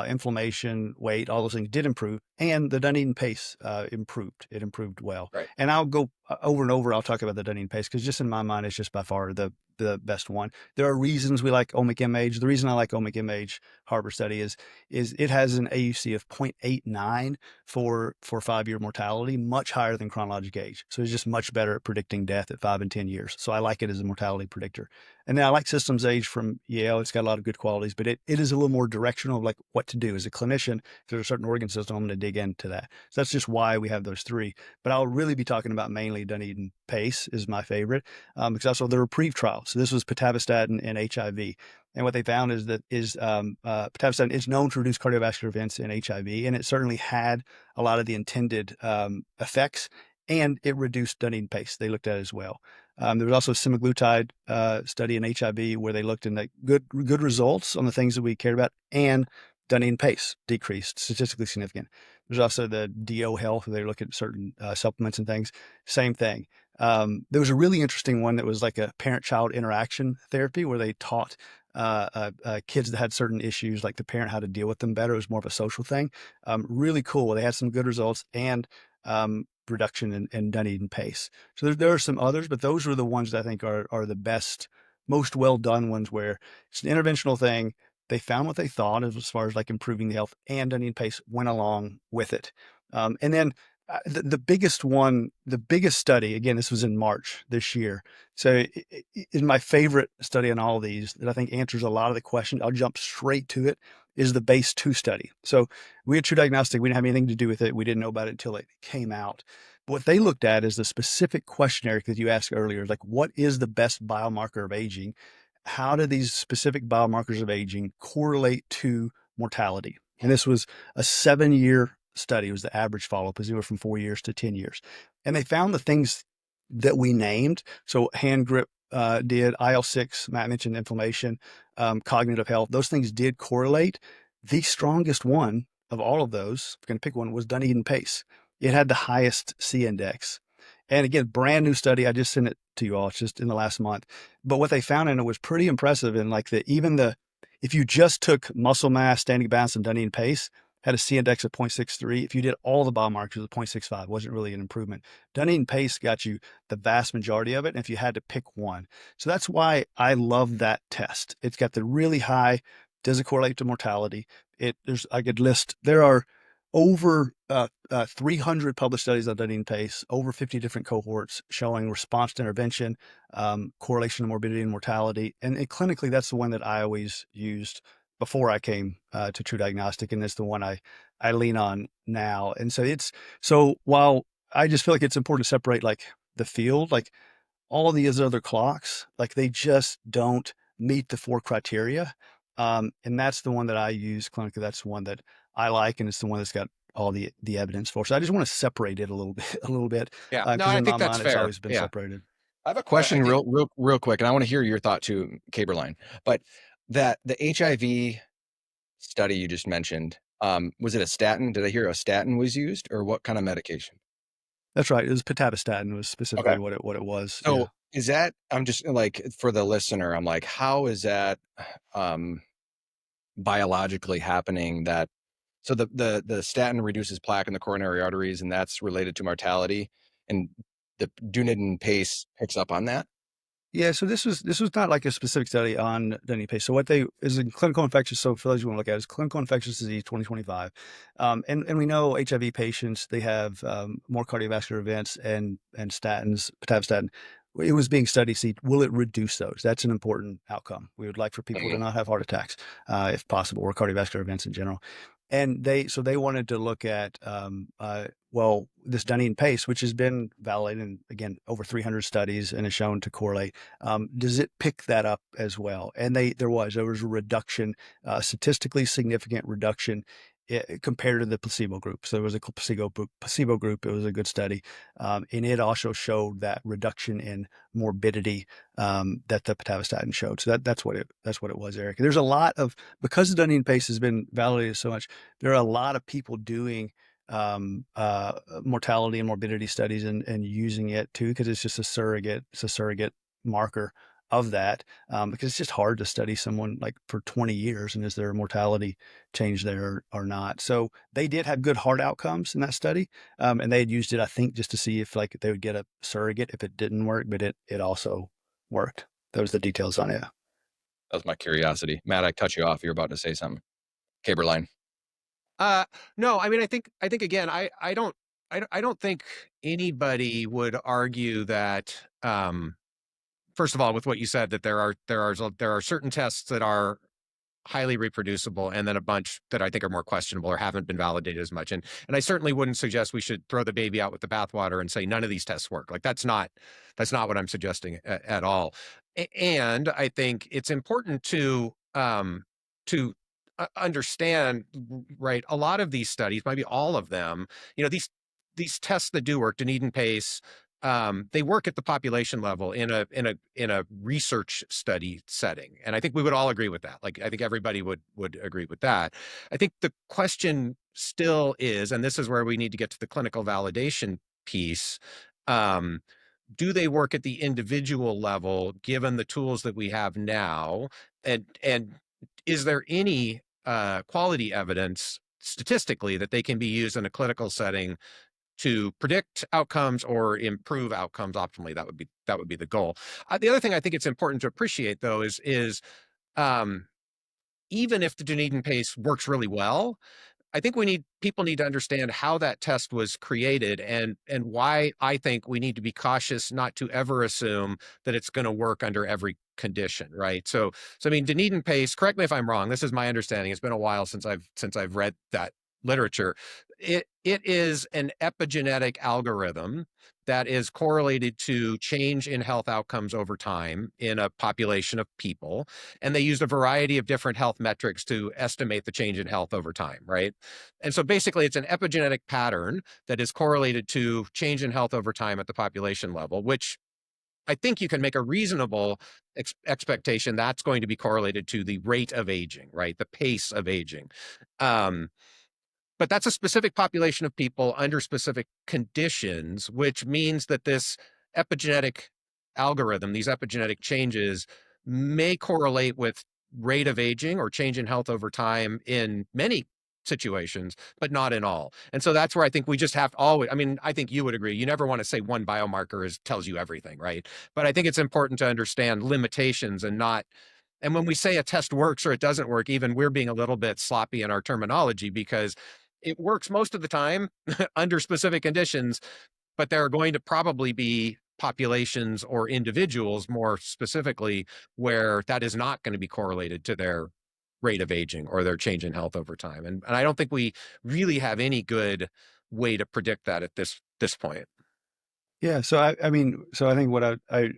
inflammation, weight, all those things did improve. And the Dunedin PACE improved. It improved well. Right. And I'll go over and over. I'll talk about the Dunedin PACE because just in my mind, it's just by far the best one. There are reasons we like omic image. The reason I like omic image Harbor study is it has an AUC of 0.89 for 5-year mortality, much higher than chronologic age. So it's just much better at predicting death at 5 and 10 years. So I like it as a mortality predictor. And then I like systems age from Yale. It's got a lot of good qualities, but it is a little more directional of like what to do as a clinician. If there's a certain organ system, I'm going to dig into that. So that's just why we have those 3. But I'll really be talking about mainly Dunedin PACE is my favorite, because also the reprieve trial. So this was pitavastatin and HIV. And what they found is that pitavastatin is known to reduce cardiovascular events in HIV, and it certainly had a lot of the intended effects, and it reduced Dunedin PACE. They looked at it as well. There was also a semaglutide study in HIV where they looked in the good results on the things that we cared about, and Dunedin PACE decreased, statistically significant. There's also the DO Health, where they look at certain supplements and things. Same thing. There was a really interesting one that was like a parent-child interaction therapy where they taught kids that had certain issues, like the parent, how to deal with them better. It was more of a social thing. Really cool. They had some good results and reduction in Dunedin PACE. So there are some others, but those were the ones that I think are the best, most well done ones where it's an interventional thing. They found what they thought as far as like improving the health, and Dunedin PACE went along with it. And then the biggest study, again, this was in March this year. So it is my favorite study in all of these that I think answers a lot of the questions. I'll jump straight to it, is the BASE 2 study. So we had TruDiagnostic. We didn't have anything to do with it. We didn't know about it until it came out. But what they looked at is the specific questionnaire that you asked earlier, like what is the best biomarker of aging? How do these specific biomarkers of aging correlate to mortality? And this was a 7-year study. It was the average follow-up, was anywhere from 4 years to 10 years. And they found the things that we named. So hand grip did, IL-6, Matt mentioned inflammation, cognitive health. Those things did correlate. The strongest one of all of those, if I'm going to pick one, was Dunedin PACE. It had the highest C index. And again, brand new study. I just sent it to you all. It's just in the last month. But what they found in it was pretty impressive. And like even the if you just took muscle mass, standing balance, and Dunedin pace, had a C index of 0.63. If you did all the biomarkers, it was 0.65. Wasn't really an improvement. Dunedin pace got you the vast majority of it, and if you had to pick one. So that's why I love that test. It's got the really high, does it correlate to mortality? I could list, there are over 300 published studies on Dunedin pace, over 50 different cohorts showing response to intervention, correlation to morbidity and mortality. And clinically, that's the one that I always used before I came to TruDiagnostic, and it's the one I lean on now. And so while I just feel like it's important to separate like the field, like all these other clocks, like they just don't meet the 4 criteria. And that's the one that I use clinically. That's the one that I like, and it's the one that's got all the evidence for. So I just want to separate it a little bit, Yeah. No, because I in my think that's mind, it's fair. always been Yeah. separated. I have a I question think, real quick, and I want to hear your thought too, Kaeberlein. But that the HIV study you just mentioned, was it a statin? Did I hear a statin was used, or what kind of medication? That's right. It was pitavastatin was Okay. specifically what it was. Yeah. So is that, I'm just like, for the listener, I'm like, how is that um, biologically happening that, so the statin reduces plaque in the coronary arteries, and that's related to mortality, and the Dunedin pace picks up on that? Yeah, so this was not like a specific study on Dunedin pace. So what they is in clinical infectious. So for those who want to look at it, is clinical infectious disease 2025, and we know HIV patients, they have more cardiovascular events and statins, pitavastatin. It was being studied. See, will it reduce those? That's an important outcome. We would like for people to Mhm. not have heart attacks, if possible, or cardiovascular events in general. And they wanted to look at well, this Dunedin pace, which has been validated in, again, over 300 studies and is shown to correlate. Does it pick that up as well? And there was a reduction, statistically significant reduction compared to the placebo group. So there was a placebo group. It was a good study, and it also showed that reduction in morbidity that the pitavastatin showed. So that's what it was, Eric. There's a lot of, because the Dunedin pace has been validated so much, there are a lot of people doing mortality and morbidity studies and using it too, because it's a surrogate marker of that, because it's just hard to study someone like for 20 years and is there a mortality change there or not. So they did have good hard outcomes in that study, and they had used it, I think, just to see if like they would get a surrogate if it didn't work, but it also worked. Those are the details on it. That was my curiosity. Matt, I cut you off. You're about to say something. Kaeberlein. uh, no, I mean, I think again, I don't think anybody would argue that, first of all, with what you said, that there are certain tests that are highly reproducible, and then a bunch that I think are more questionable or haven't been validated as much. And I certainly wouldn't suggest we should throw the baby out with the bathwater and say none of these tests work. Like that's not what I'm suggesting at all. And I think it's important to understand, right? A lot of these studies, maybe all of them, these tests that do work, Dunedin pace, they work at the population level in a research study setting, and I think we would all agree with that. Like, I think everybody would agree with that. I think the question still is, and this is where we need to get to the clinical validation piece. Um, do they work at the individual level, given the tools that we have now, and is there any quality evidence statistically that they can be used in a clinical setting to predict outcomes or improve outcomes optimally? That would be the goal. The other thing I think it's important to appreciate, though, is um, even if the Dunedin pace works really well, I think people need to understand how that test was created, and why I think we need to be cautious not to ever assume that it's going to work under every condition, right? So I mean, Dunedin pace, correct me if I'm wrong, this is my understanding. It's been a while since I've read that literature. It is an epigenetic algorithm that is correlated to change in health outcomes over time in a population of people, and they used a variety of different health metrics to estimate the change in health over time, right? And so basically, it's an epigenetic pattern that is correlated to change in health over time at the population level, which I think you can make a reasonable expectation that's going to be correlated to the rate of aging, right? The pace of aging. Um, but that's a specific population of people under specific conditions, which means that this epigenetic algorithm, these epigenetic changes, may correlate with rate of aging or change in health over time in many situations, but not in all. And so that's where I think we just have to always, I mean, I think you would agree. You never want to say one biomarker tells you everything, right? But I think it's important to understand limitations and not, and when we say a test works or it doesn't work, even we're being a little bit sloppy in our terminology because it works most of the time under specific conditions, but there are going to probably be populations or individuals more specifically where that is not going to be correlated to their rate of aging or their change in health over time. And I don't think we really have any good way to predict that at this point. Yeah. So I mean, so I think what I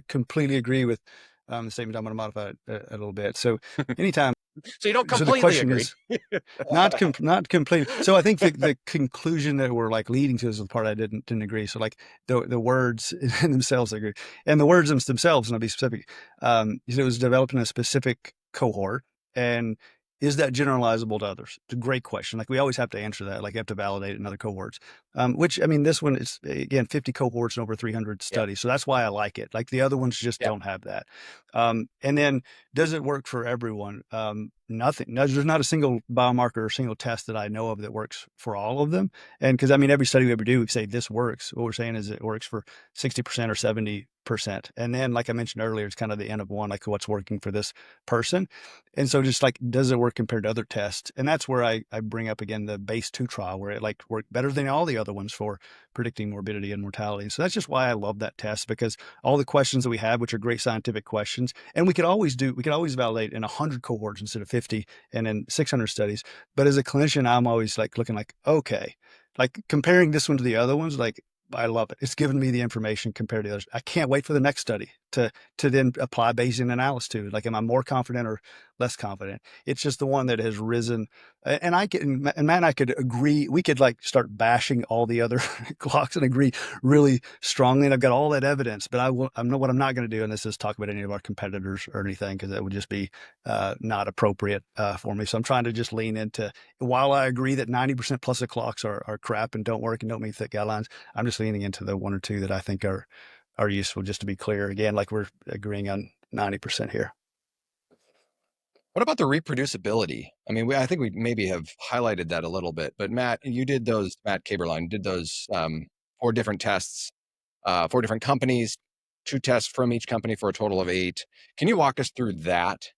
completely agree with the statement. I'm going to modify it a little bit. So anytime, So you don't so the completely question agree. is not complete. So I think the conclusion that we're like leading to is the part I didn't agree. So like the words in themselves, I agree, and the words themselves, and I'll be specific. It was developed in a specific cohort, and is that generalizable to others? It's a great question. Like we always have to answer that. Like you have to validate it in other cohorts. Which I mean, this one is again 50 cohorts and over 300 Yeah. studies, so that's why I like it. Like the other ones just Yeah. don't have that. And then does it work for everyone? Nothing. No, there's not a single biomarker or single test that I know of that works for all of them. And because I mean, every study we ever do, we say this works. What we're saying is it works for 60% or 70%. And then, like I mentioned earlier, it's kind of the N of one, like what's working for this person. And so just like, does it work compared to other tests? And that's where I bring up again the BASE-2 trial, where it like worked better than all the other ones for predicting morbidity and mortality. So that's just why I love that test, because all the questions that we have, which are great scientific questions, and we could always validate in 100 cohorts instead of 50 and in 600 studies. But as a clinician, I'm always like looking like, okay, like comparing this one to the other ones, like I love it. It's given me the information compared to others. I can't wait for the next study to then apply Bayesian analysis to. Like, am I more confident or less confident? It's just the one that has risen. And Matt and I could agree. We could like start bashing all the other clocks and agree really strongly. And I've got all that evidence, but I'm not what I'm not going to do. And this is talk about any of our competitors or anything, because that would just be not appropriate for me. So I'm trying to just lean into, while I agree that 90% plus of clocks are crap and don't work and don't meet thick guidelines, I'm just leaning into the one or two that I think are useful, just to be clear. Again, like we're agreeing on 90% here. What about the reproducibility? I mean, I think we maybe have highlighted that a little bit, but Matt Kaeberlein did those 4 different tests, 4 different companies, 2 tests from each company for a total of 8. Can you walk us through that?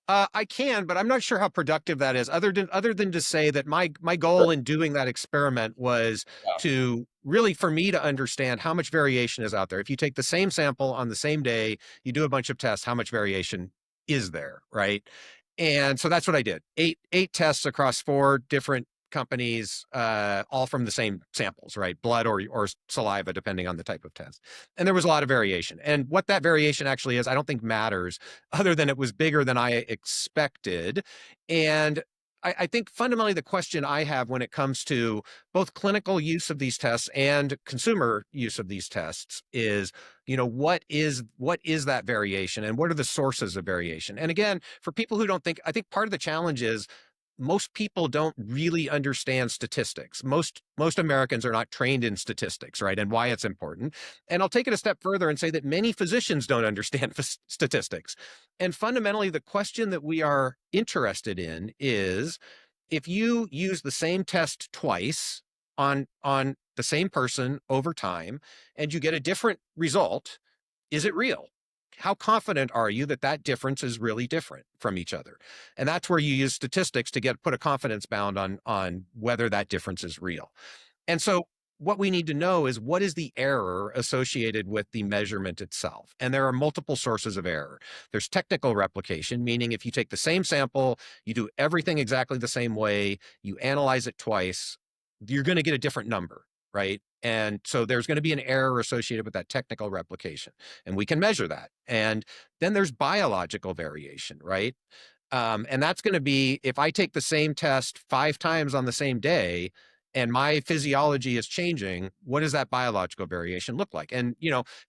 I can, but I'm not sure how productive that is. Other than to say that my Sure. goal in doing that experiment was Yeah. to really for me to understand how much variation is out there. If you take the same sample on the same day, you do a bunch of tests, how much variation is there, right? And so that's what I did. Eight tests across 4 different companies, all from the same samples, right? Blood or saliva, depending on the type of test. And there was a lot of variation. And what that variation actually is, I don't think matters, other than it was bigger than I expected. And I think fundamentally the question I have when it comes to both clinical use of these tests and consumer use of these tests is, what is that variation and what are the sources of variation? And again, for people who don't think, I think part of the challenge is most people don't really understand statistics. Most Americans are not trained in statistics, right? And why it's important. And I'll take it a step further and say that many physicians don't understand statistics. And fundamentally, the question that we are interested in is if you use the same test twice on the same person over time and you get a different result, is it real? How confident are you that that difference is really different from each other? And that's where you use statistics to put a confidence bound on whether that difference is real. And so what we need to know is what is the error associated with the measurement itself. And there are multiple sources of error. There's technical replication, meaning if you take the same sample, you do everything exactly the same way, you analyze it twice, you're going to get a different number, right? And so there's going to be an error associated with that technical replication, and we can measure that. And then there's biological variation, right? And that's going to be if I take the same test 5 times on the same day and my physiology is changing, what does that biological variation look like? And,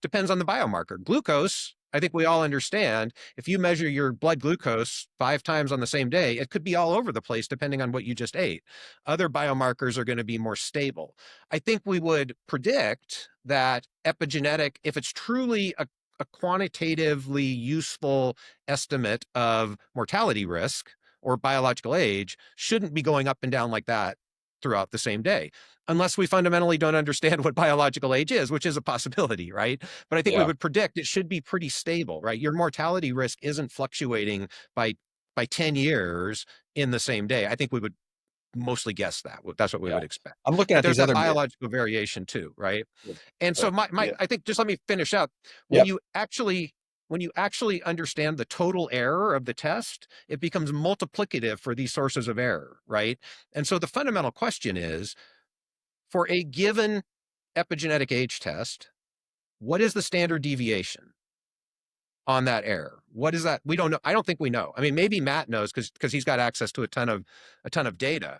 depends on the biomarker. Glucose, I think we all understand, if you measure your blood glucose 5 times on the same day, it could be all over the place depending on what you just ate. Other biomarkers are going to be more stable. I think we would predict that epigenetic, if it's truly a a quantitatively useful estimate of mortality risk or biological age shouldn't be going up and down like that throughout the same day, unless we fundamentally don't understand what biological age is, which is a possibility, right? But I think we Yeah. would predict it should be pretty stable, right? Your mortality risk isn't fluctuating by 10 years in the same day. I think we would mostly guess that. That's what we Yeah. would expect. I'm looking But at there's these that other. biological variation too, right? And so Sure. my Yeah. I think, just let me finish up. When Yep. you actually understand the total error of the test, it becomes multiplicative for these sources of error, right? And so the fundamental question is, for a given epigenetic age test, what is the standard deviation on that error? What is that? We don't know. I don't think we know. I mean, maybe Matt knows because he's got access to a ton of data.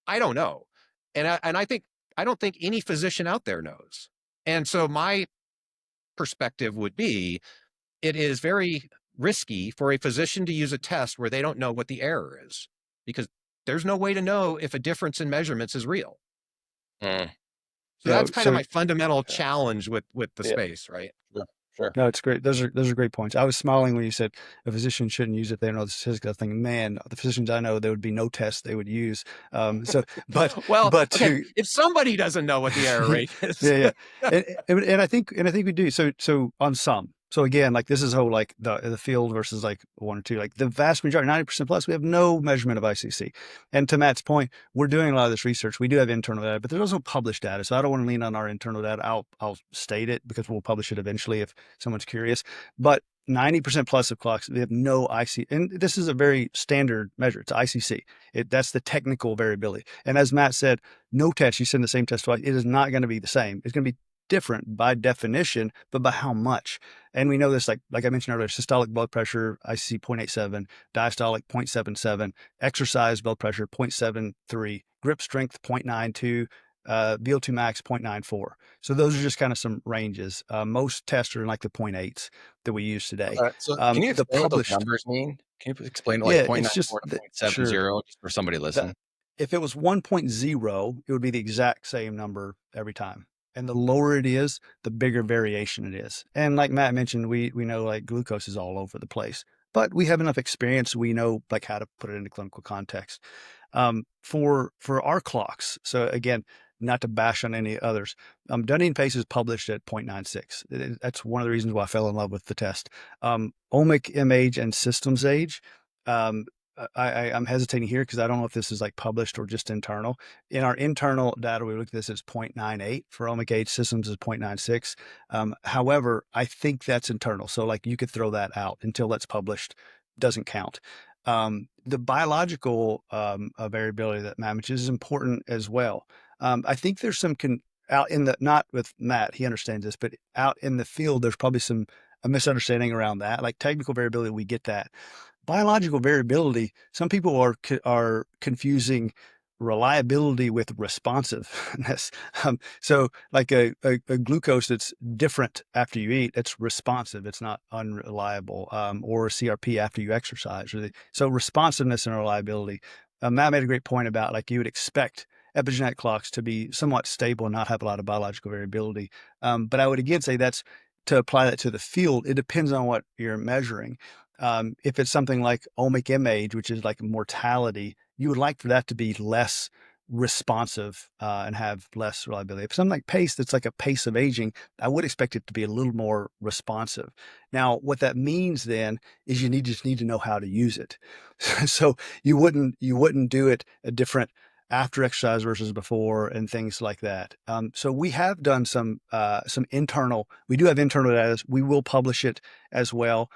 I don't know. And I don't think any physician out there knows. And so my perspective would be, it is very risky for a physician to use a test where they don't know what the error is, because there's no way to know if a difference in measurements is real. Mm. So No, that's kind of so my fundamental challenge with the Yeah. space, right? Sure. Sure. no, it's great. Those are great points. I was smiling when you said a physician shouldn't use it. They don't know the statistics. I was thinking, man, the physicians I know, there would be no test they would use. Well, But okay, to if somebody doesn't know what the error yeah, rate is. yeah, and I think we do. So on some. So again, like this is whole like the field versus like one or two. Like the vast majority, 90% plus, we have no measurement of ICC. And to Matt's point, we're doing a lot of this research. We do have internal data, but there's also published data. So I don't want to lean on our internal data. I'll state it because we'll publish it eventually if someone's curious. But 90% plus of clocks, we have no IC, and this is a very standard measure. It's ICC. That's the technical variability. And as Matt said, no test, you send the same test twice, it is not going to be the same. It's going to be different by definition, but by how much. And we know this, like I mentioned earlier, systolic blood pressure, IC 0.87, diastolic 0.77, exercise blood pressure 0.73, grip strength 0.92, VO2 max 0.94. So those are just kind of some ranges. Most tests are in like the 0.8s that we use today. So can you The explain what those published, numbers mean? Can you explain like yeah, it's 0.94 just to that, sure. 0.70 just for somebody That listening? if it was 1.0, it would be the exact same number every time. And the lower it is, the bigger variation it is. And like Matt mentioned, we know like glucose is all over the place, but we have enough experience. We know like how to put it into clinical context. For our clocks, so again, not to bash on any others, Dunedin PACE is published at 0.96. That's one of the reasons why I fell in love with the test. Ohmic M age and systems age. Um, I'm hesitating here because I don't know if this is like published or just internal. In our internal data, we looked at this as 0.98 for ohmic age, systems is 0.96. However, I think that's internal. So like you could throw that out until that's published, doesn't count. The biological variability that Matt mentions is important as well. I think there's some out in the, not with Matt, he understands this, but out in the field, there's probably a misunderstanding around that. Like technical variability, we get that. Biological variability, some people are confusing reliability with responsiveness. So like a glucose that's different after you eat, it's responsive, it's not unreliable, or a CRP after you exercise. So responsiveness and reliability. Matt made a great point about like you would expect epigenetic clocks to be somewhat stable and not have a lot of biological variability. But I would again say that's to apply that to the field. It depends on what you're measuring. If it's something like ohmic M age, which is like mortality, you would like for that to be less responsive and have less reliability. If something like pace, that's like a pace of aging, I would expect it to be a little more responsive. Now, what that means then is you just need to know how to use it. So you wouldn't do it a different after exercise versus before and things like that. So we have done some internal. We do have internal data. We will publish it as well.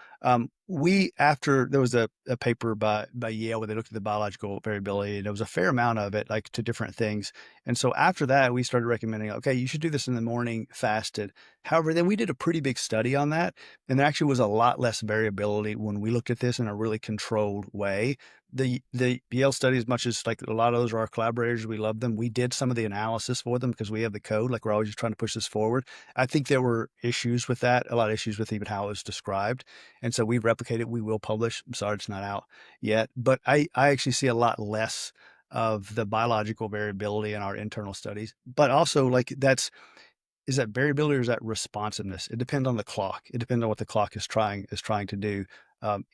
After there was a paper by Yale where they looked at the biological variability, and there was a fair amount of it, like to different things. And so after that, we started recommending, okay, you should do this in the morning fasted. However, then we did a pretty big study on that, and there actually was a lot less variability when we looked at this in a really controlled way. The Yale study, as much as like a lot of those are our collaborators, we love them. We did some of the analysis for them because we have the code. Like we're always just trying to push this forward. I think there were issues with that, a lot of issues with even how it was described. And so we replicated, we will publish. I'm sorry it's not out yet, but I actually see a lot less of the biological variability in our internal studies. But also like is that variability or is that responsiveness? It depends on the clock. It depends on what the clock is trying to do.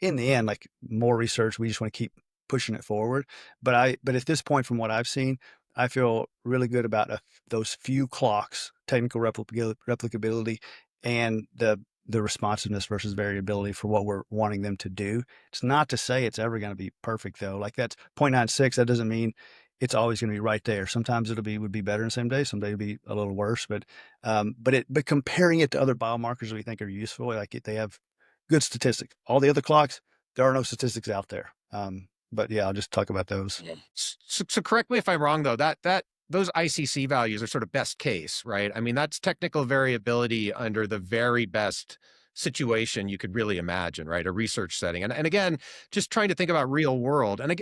In the end, like more research, we just want to keep pushing it forward. But at this point, from what I've seen, I feel really good about those few clocks, technical replicability, and the responsiveness versus variability for what we're wanting them to do. It's not to say it's ever going to be perfect though. Like that's 0.96. That doesn't mean it's always going to be right there. Sometimes would be better in the same day. Some day would be a little worse. But comparing it to other biomarkers that we think are useful, like they have good statistics. All the other clocks, there are no statistics out there. But yeah, I'll just talk about those. So correct me if I'm wrong though, that those ICC values are sort of best case, right? I mean, that's technical variability under the very best situation you could really imagine, right? A research setting. And again, just trying to think about real world. And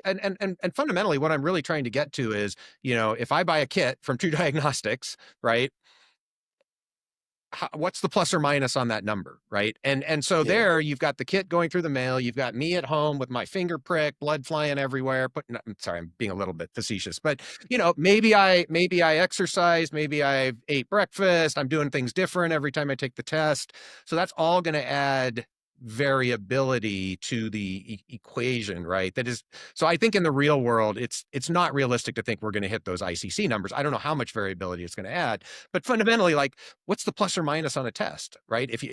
fundamentally what I'm really trying to get to is, if I buy a kit from TruDiagnostics, right? What's the plus or minus on that number, right? And so Yeah. there you've got the kit going through the mail, you've got me at home with my finger prick, blood flying everywhere. But no, I'm sorry, I'm being a little bit facetious, but maybe I exercise, maybe I ate breakfast, I'm doing things different every time I take the test. So that's all going to add variability to the equation, right? So I think in the real world, it's not realistic to think we're going to hit those ICC numbers. I don't know how much variability it's going to add, but fundamentally, like, what's the plus or minus on a test, right? If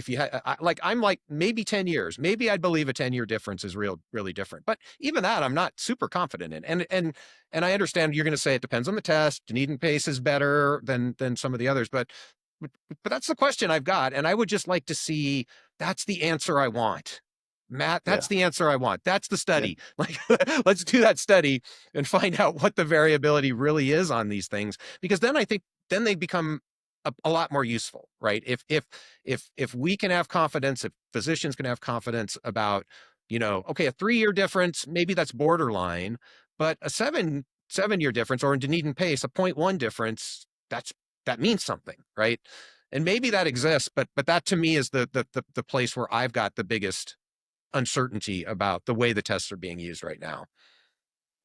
you like, I'm like maybe 10 years, maybe I'd believe a 10-year difference is really different, but even that I'm not super confident in. And I understand you're going to say it depends on the test. Dunedin PACE is better than some of the others, but that's the question I've got, and I would just like to see that's the answer I want. Matt, Yeah. that's the answer I want. That's the Yeah. study. Like, let's do that study and find out what the variability really is on these things, because then I think then they become a lot more useful, right? If we can have confidence, if physicians can have confidence about, okay, a 3-year difference, maybe that's borderline, but a 7-year difference, or in Dunedin PACE, a 0.1 difference, that means something, right? And maybe that exists, but that to me is the place where I've got the biggest uncertainty about the way the tests are being used right now.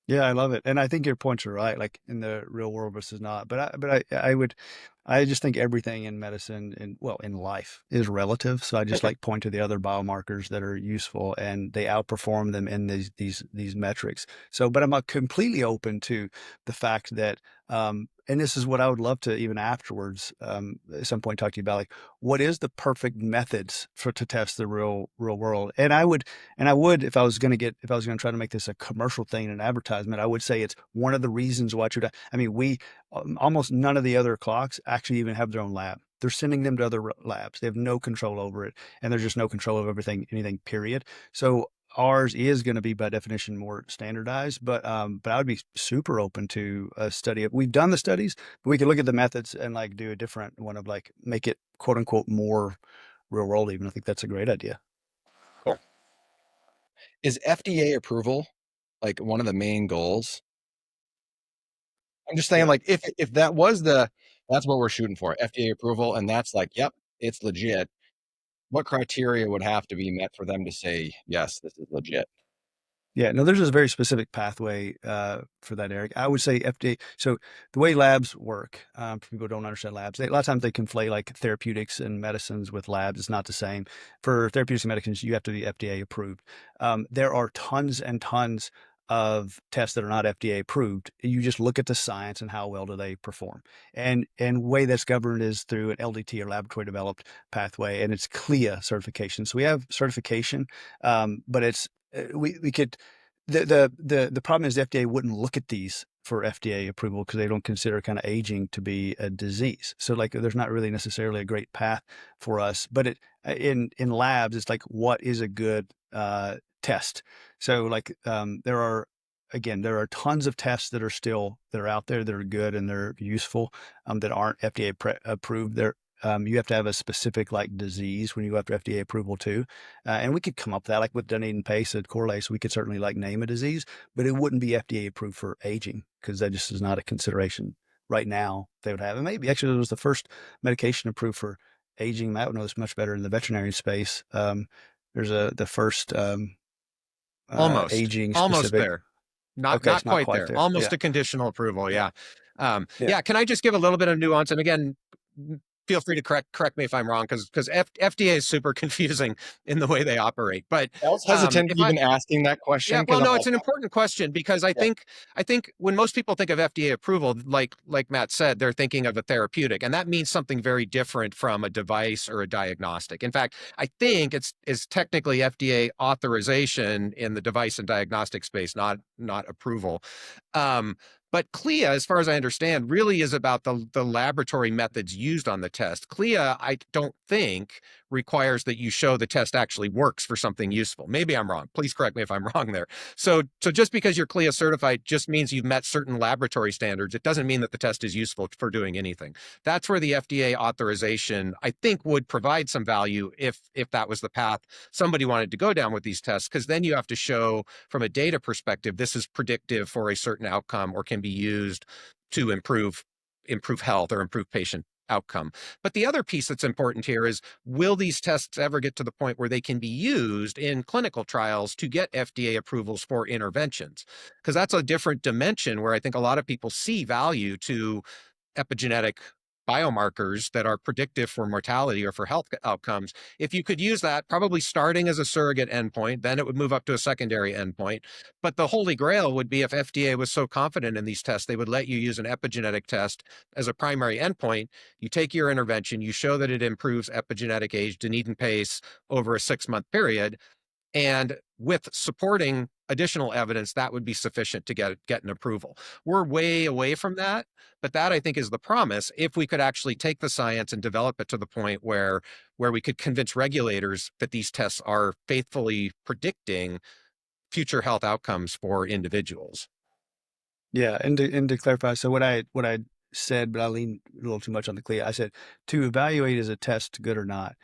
Yeah, I love it. And I think your points are right, like in the real world versus not. I just think everything in medicine and well, in life is relative. So I just like point to the other biomarkers that are useful and they outperform them in these metrics. So, but I'm completely open to the fact that, and this is what I would love to even afterwards, at some point talk to you about, like, what is the perfect methods to test the real world? And I would, if I was going to try to make this a commercial thing, an advertisement, I would say it's one of the reasons why I mean, almost none of the other clocks actually even have their own lab. They're sending them to other labs. They have no control over it, and there's just no control over anything, period. So ours is going to be by definition more standardized, but I would be super open to a study. We've done the studies, but we could look at the methods and like do a different one of like make it quote unquote more real world even. I think that's a great idea. Cool. Is FDA approval like one of the main goals? I'm just saying, Yeah. like, if that's what we're shooting for, FDA approval, and that's like, yep, it's legit. What criteria would have to be met for them to say, yes, this is legit? Yeah, no, there's a very specific pathway for that, Eric. I would say FDA. So the way labs work, for people who don't understand labs, a lot of times they conflate like therapeutics and medicines with labs. It's not the same. For therapeutics and medicines, you have to be FDA approved. There are tons and tons of tests that are not FDA approved. You just look at the science and how well do they perform. And way that's governed is through an LDT or laboratory developed pathway, and it's CLIA certification. So we have certification, but it's we could the problem is the FDA wouldn't look at these for FDA approval because they don't consider kind of aging to be a disease. So like there's not really necessarily a great path for us. But in labs, it's like what is a good test. So like there are tons of tests that are out there that are good and they're useful that aren't FDA approved. You have to have a specific like disease when you go after FDA approval too. And we could come up with that like with Dunedin PACE and correlates. We could certainly like name a disease, but it wouldn't be FDA approved for aging because that just is not a consideration right now they would have. And maybe actually it was the first medication approved for aging. Matt would know this much better in the veterinary space. There's the first aging Almost specific. there. Not Okay, it's not quite quite there. there. Almost Yeah. a conditional approval. Yeah. Yeah. Yeah. Can I just give a little bit of nuance? And again, feel free to correct me if I'm wrong, because FDA is super confusing in the way they operate. But I was hesitant if I even asking that question yeah, because well, I'm no, like, it's an important question because yeah, I think when most people think of FDA approval, like Matt said, they're thinking of a therapeutic, and that means something very different from a device or a diagnostic. In fact, I think it's technically FDA authorization in the device and diagnostic space, not approval. Um, but CLIA, as far as I understand, really is about the laboratory methods used on the test. CLIA, I don't think, requires that you show the test actually works for something useful. Maybe I'm wrong. Please correct me if I'm wrong there. So just because you're CLIA certified just means you've met certain laboratory standards. It doesn't mean that the test is useful for doing anything. That's where the FDA authorization, I think, would provide some value if that was the path somebody wanted to go down with these tests, because then you have to show from a data perspective, this is predictive for a certain outcome or can be used to improve health or improve patient outcome. But the other piece that's important here is, will these tests ever get to the point where they can be used in clinical trials to get FDA approvals for interventions? Because that's a different dimension where I think a lot of people see value to epigenetic biomarkers that are predictive for mortality or for health outcomes. If you could use that, probably starting as a surrogate endpoint, then it would move up to a secondary endpoint. But the holy grail would be if FDA was so confident in these tests, they would let you use an epigenetic test as a primary endpoint. You take your intervention, you show that it improves epigenetic age, Dunedin PACE, over a 6-month period. And with supporting additional evidence, that would be sufficient to get an approval. We're way away from that, but that, I think, is the promise. If we could actually take the science and develop it to the point where we could convince regulators that these tests are faithfully predicting future health outcomes for individuals. Yeah, and to clarify, so what I said, but I leaned a little too much on the CLIA. I said to evaluate is a test good or not.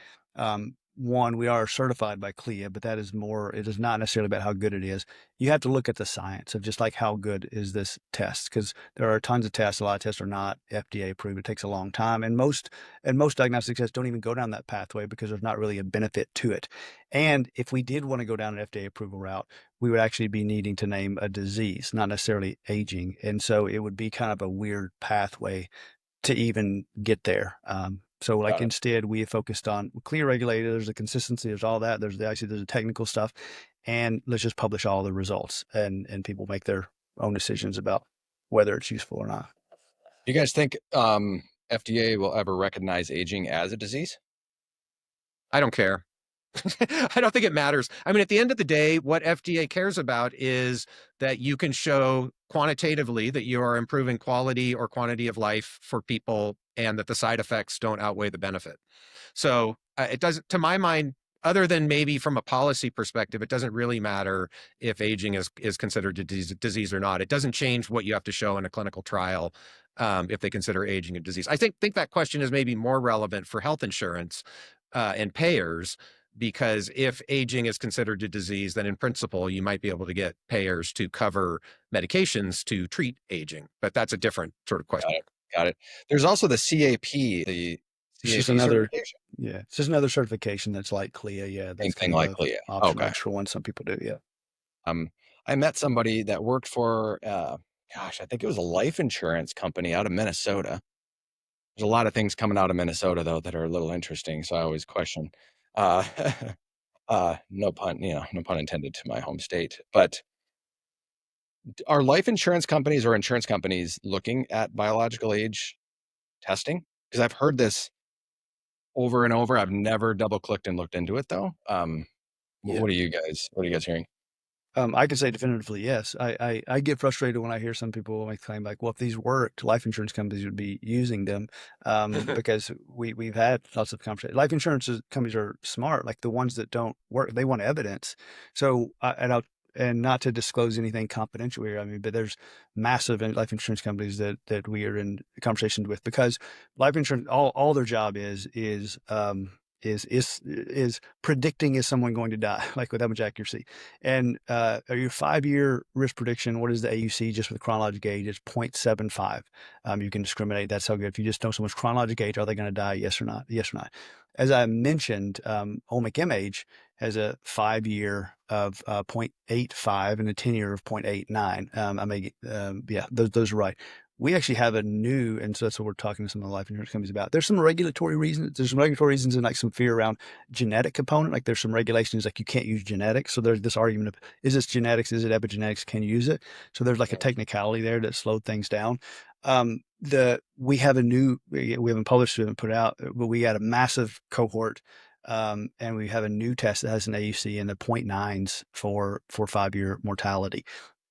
One, we are certified by CLIA, but that is more. It is not necessarily about how good it is. You have to look at the science of just like how good is this test, because there are tons of tests. A lot of tests are not FDA approved. It takes a long time, and most diagnostic tests don't even go down that pathway because there's not really a benefit to it. And if we did want to go down an FDA approval route, we would actually be needing to name a disease, not necessarily aging. And so it would be kind of a weird pathway to even get there. So like got it. instead we focused on clear regulator, there's a consistency, there's all that. There's the technical stuff. And let's just publish all the results and people make their own decisions about whether it's useful or not. Do you guys think FDA will ever recognize aging as a disease? I don't care. I don't think it matters. I mean, at the end of the day, what FDA cares about is that you can show quantitatively that you are improving quality or quantity of life for people and that the side effects don't outweigh the benefit. So it doesn't, to my mind, other than maybe from a policy perspective, it doesn't really matter if aging is considered a disease or not. It doesn't change what you have to show in a clinical trial if they consider aging a disease. I think that question is maybe more relevant for health insurance and payers, because if aging is considered a disease, then in principle, you might be able to get payers to cover medications to treat aging. But that's a different sort of Got question. it. Got it. There's also the CAP, the It's just CAP another, certification. yeah, it's just another certification that's like CLIA. Yeah, Same that's thing kind of like a CLIA. optional Okay. extra one some people do. Yeah. I met somebody that worked for, gosh, I think it was a life insurance company out of Minnesota. There's a lot of things coming out of Minnesota though that are a little interesting, so I always question. Uh, no pun, no pun intended to my home state. But are life insurance companies or insurance companies looking at biological age testing? Because I've heard this over and over. I've never double clicked and looked into it though. Yeah. What are you guys hearing? I can say definitively yes. I get frustrated when I hear some people like claim like, well, if these worked, life insurance companies would be using them, because we've had lots of conversations. Life insurance companies are smart, like the ones that don't work, they want evidence. So and not to disclose anything confidential here, I mean, but there's massive life insurance companies that we are in conversations with, because life insurance, all their job is predicting is someone going to die, like with that much accuracy. And your 5-year risk prediction, what is the AUC just with chronologic age? It's 0.75. You can discriminate. That's how good. If you just know someone's chronologic age, are they going to die? Yes or not? Yes or not. As I mentioned, Omic MH has a 5-year of 0.85 and a 10-year of 0.89. Yeah, those are right. we actually have a new, and so that's what we're talking to some of the life insurance companies about. There's some regulatory reasons. There's some regulatory reasons and like some fear around genetic component. Like there's some regulations like you can't use genetics. So there's this argument of, is this genetics? Is it epigenetics? Can you use it? So there's like a technicality there that slowed things down. We have a new, we haven't published it and put it out, but we got a massive cohort. And we have a new test that has an AUC in the 0.9s for 5-year mortality.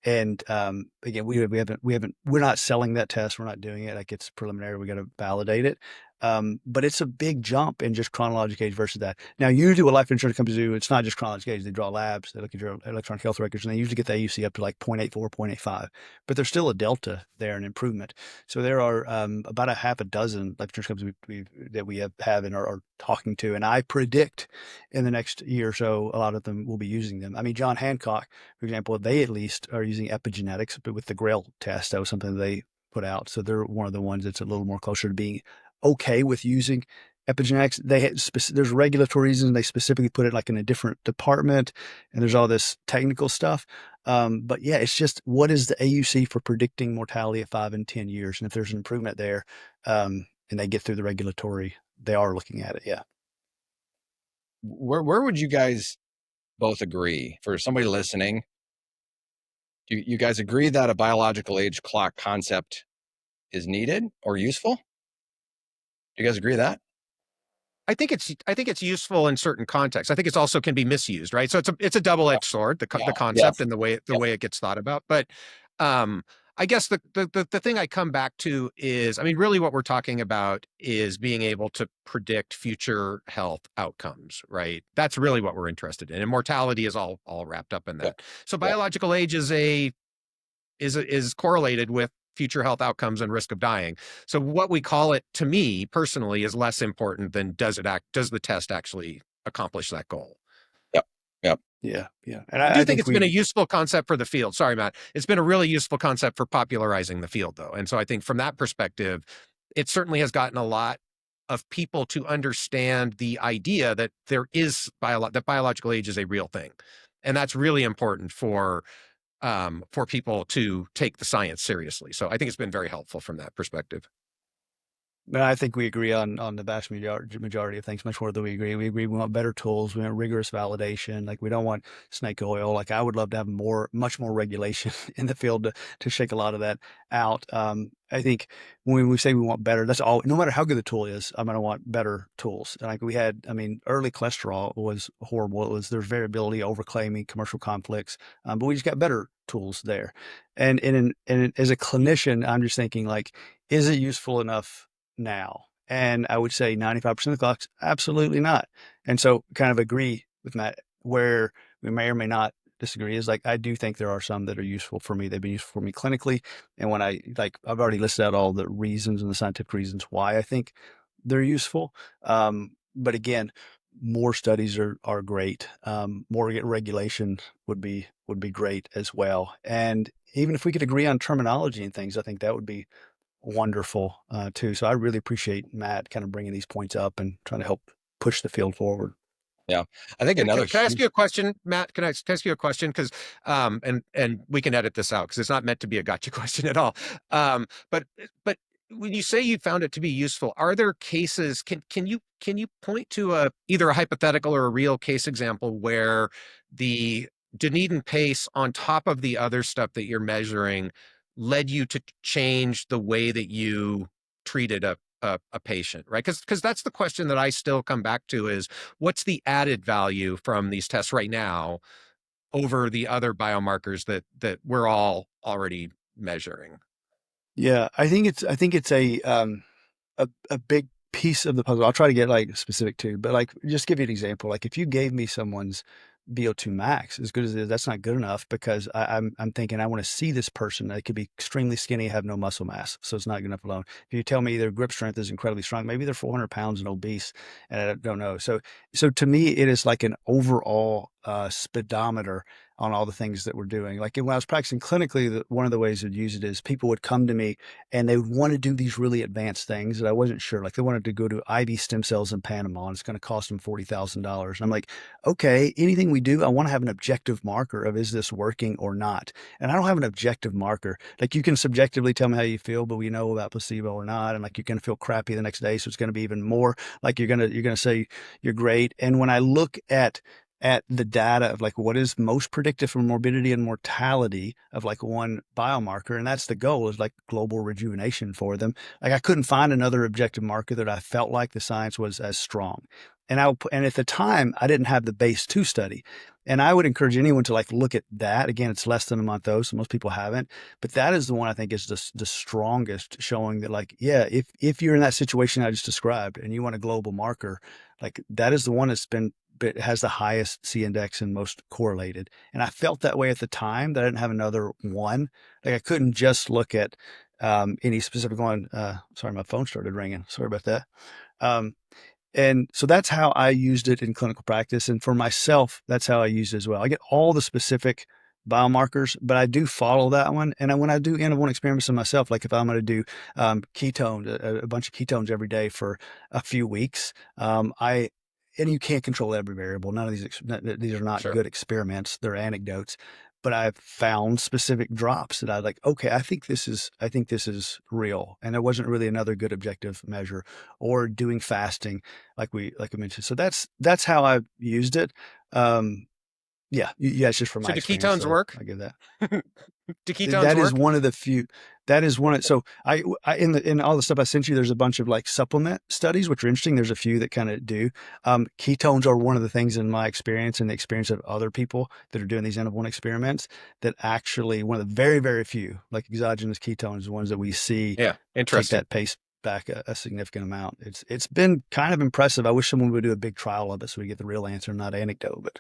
And again, we're not selling that test. We're not doing it. Like it's preliminary. We got to validate it. But it's a big jump in just chronologic age versus that. Now, usually what life insurance companies do, it's not just chronologic age. They draw labs, they look at your electronic health records, and they usually get the AUC up to like 0.84, 0.85. But there's still a delta there, an improvement. So there are about a half a dozen life insurance companies that we have and are talking to. And I predict in the next year or so, a lot of them will be using them. I mean, John Hancock, for example, they at least are using epigenetics, but with the Grail test, that was something they put out. So they're one of the ones that's a little more closer to being okay with using epigenetics. There's regulatory reasons. They specifically put it like in a different department, and there's all this technical stuff. But yeah, it's just, what is the AUC for predicting mortality at 5 and 10 years? And if there's an improvement there, and they get through the regulatory, they are looking at it. Yeah. Where would you guys both agree, for somebody listening? Do you guys agree that a biological age clock concept is needed or useful? Do you guys agree with that? I think it's useful in certain contexts. I think it's also can be misused, right? So it's a double-edged sword, the concept Yes. and the way it gets thought about. But I guess the thing I come back to is, I mean, really what we're talking about is being able to predict future health outcomes, right? That's really what we're interested in. And mortality is all wrapped up in that. Yep. So biological age is correlated with future health outcomes and risk of dying. So what we call it, to me personally, is less important than does the test actually accomplish that goal? Yep. Yep. Yeah. Yeah. And I do think it's been a useful concept for the field. Sorry, Matt. It's been a really useful concept for popularizing the field, though. And so I think from that perspective, it certainly has gotten a lot of people to understand the idea that that biological age is a real thing. And that's really important for people to take the science seriously. So I think it's been very helpful from that perspective. But I think we agree on the vast majority of things, much more than we agree. We agree we want better tools. We want rigorous validation. Like we don't want snake oil. Like I would love to have much more regulation in the field to shake a lot of that out. I think when we say we want better, that's all, no matter how good the tool is, I'm going to want better tools. Like early cholesterol was horrible. There's variability, overclaiming, commercial conflicts, but we just got better tools there. And as a clinician, I'm just thinking like, is it useful enough now? And I would say 95% of the clocks, absolutely not. And so kind of agree with Matt, where we may or may not disagree, is like, I do think there are some that are useful for me. They've been useful for me clinically. And when I've already listed out all the reasons and the scientific reasons why I think they're useful. But again, more studies are great. More regulation would be great as well. And even if we could agree on terminology and things, I think that would be wonderful too. So I really appreciate Matt kind of bringing these points up and trying to help push the field forward. Yeah. I think Can I ask you a question, Matt? Can I ask you a question? Because and we can edit this out because it's not meant to be a gotcha question at all. But when you say you found it to be useful, are there cases? Can you point to either a hypothetical or a real case example where the Dunedin PACE, on top of the other stuff that you're measuring, led you to change the way that you treated a patient, right? Because that's the question that I still come back to is, what's the added value from these tests right now over the other biomarkers that we're all already measuring? Yeah, I think it's a big piece of the puzzle. I'll try to get like specific too, but like just give you an example. Like if you gave me someone's VO2 max, as good as it is, that's not good enough because I'm thinking I want to see this person. They could be extremely skinny, have no muscle mass, so it's not good enough alone. If you tell me their grip strength is incredibly strong, maybe they're 400 pounds and obese, and I don't know. So to me, it is like an overall speedometer on all the things that we're doing. Like when I was practicing clinically, one of the ways I'd use it is people would come to me and they would want to do these really advanced things that I wasn't sure. Like they wanted to go to IV stem cells in Panama and it's going to cost them $40,000. And I'm like, okay, anything we do, I want to have an objective marker of is this working or not? And I don't have an objective marker. Like you can subjectively tell me how you feel, but we know about placebo or not. And like you're going to feel crappy the next day. So it's going to be even more like you're going to say you're great. And when I look at the data of like what is most predictive for morbidity and mortality of like one biomarker, and that's the goal is like global rejuvenation for them. Like I couldn't find another objective marker that I felt like the science was as strong. And and at the time I didn't have the BASE-2 study. And I would encourage anyone to like look at that. Again, it's less than a month though, so most people haven't. But that is the one I think is the strongest, showing that like, yeah, if you're in that situation I just described and you want a global marker, like that is the one that's been but it has the highest C index and most correlated. And I felt that way at the time that I didn't have another one. Like I couldn't just look at any specific one. Sorry, my phone started ringing. Sorry about that. And so that's how I used it in clinical practice. And for myself, that's how I use it as well. I get all the specific biomarkers, but I do follow that one. And when I do N-of-1 experiments on myself, like if I'm going to do ketones, a bunch of ketones every day for a few weeks, and you can't control every variable. None of these are not Sure. good experiments. They're anecdotes. But I've found specific drops that I like, okay, I think this is real. And there wasn't really another good objective measure, or doing fasting like we mentioned. So that's how I used it. Yeah, it's just from So my do experience. ketones So work? I give that. Do ketones That is work? one of the few. That is one. So I in all the stuff I sent you, there's a bunch of like supplement studies, which are interesting. There's a few that kind of do. Ketones are one of the things in my experience and the experience of other people that are doing these N-of-1 experiments that actually one of the very, very few like exogenous ketones, the ones that we see Yeah, take interesting. that pace back a significant amount. It's been kind of impressive. I wish someone would do a big trial of it so we get the real answer, not anecdote. But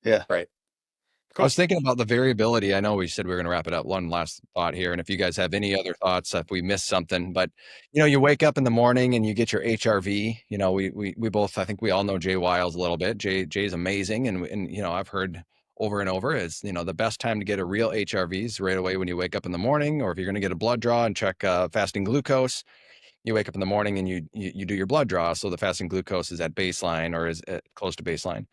yeah. Right. I Cool. was thinking about the variability. I know we said we were going to wrap it up. One last thought here, and if you guys have any other thoughts, if we missed something, but you wake up in the morning and you get your HRV. We both, I think we all know Jay Wiles a little bit. Jay's amazing, and I've heard over and over is the best time to get a real HRV is right away when you wake up in the morning, or if you're going to get a blood draw and check fasting glucose. You wake up in the morning and you do your blood draw, so the fasting glucose is at baseline or is close to baseline.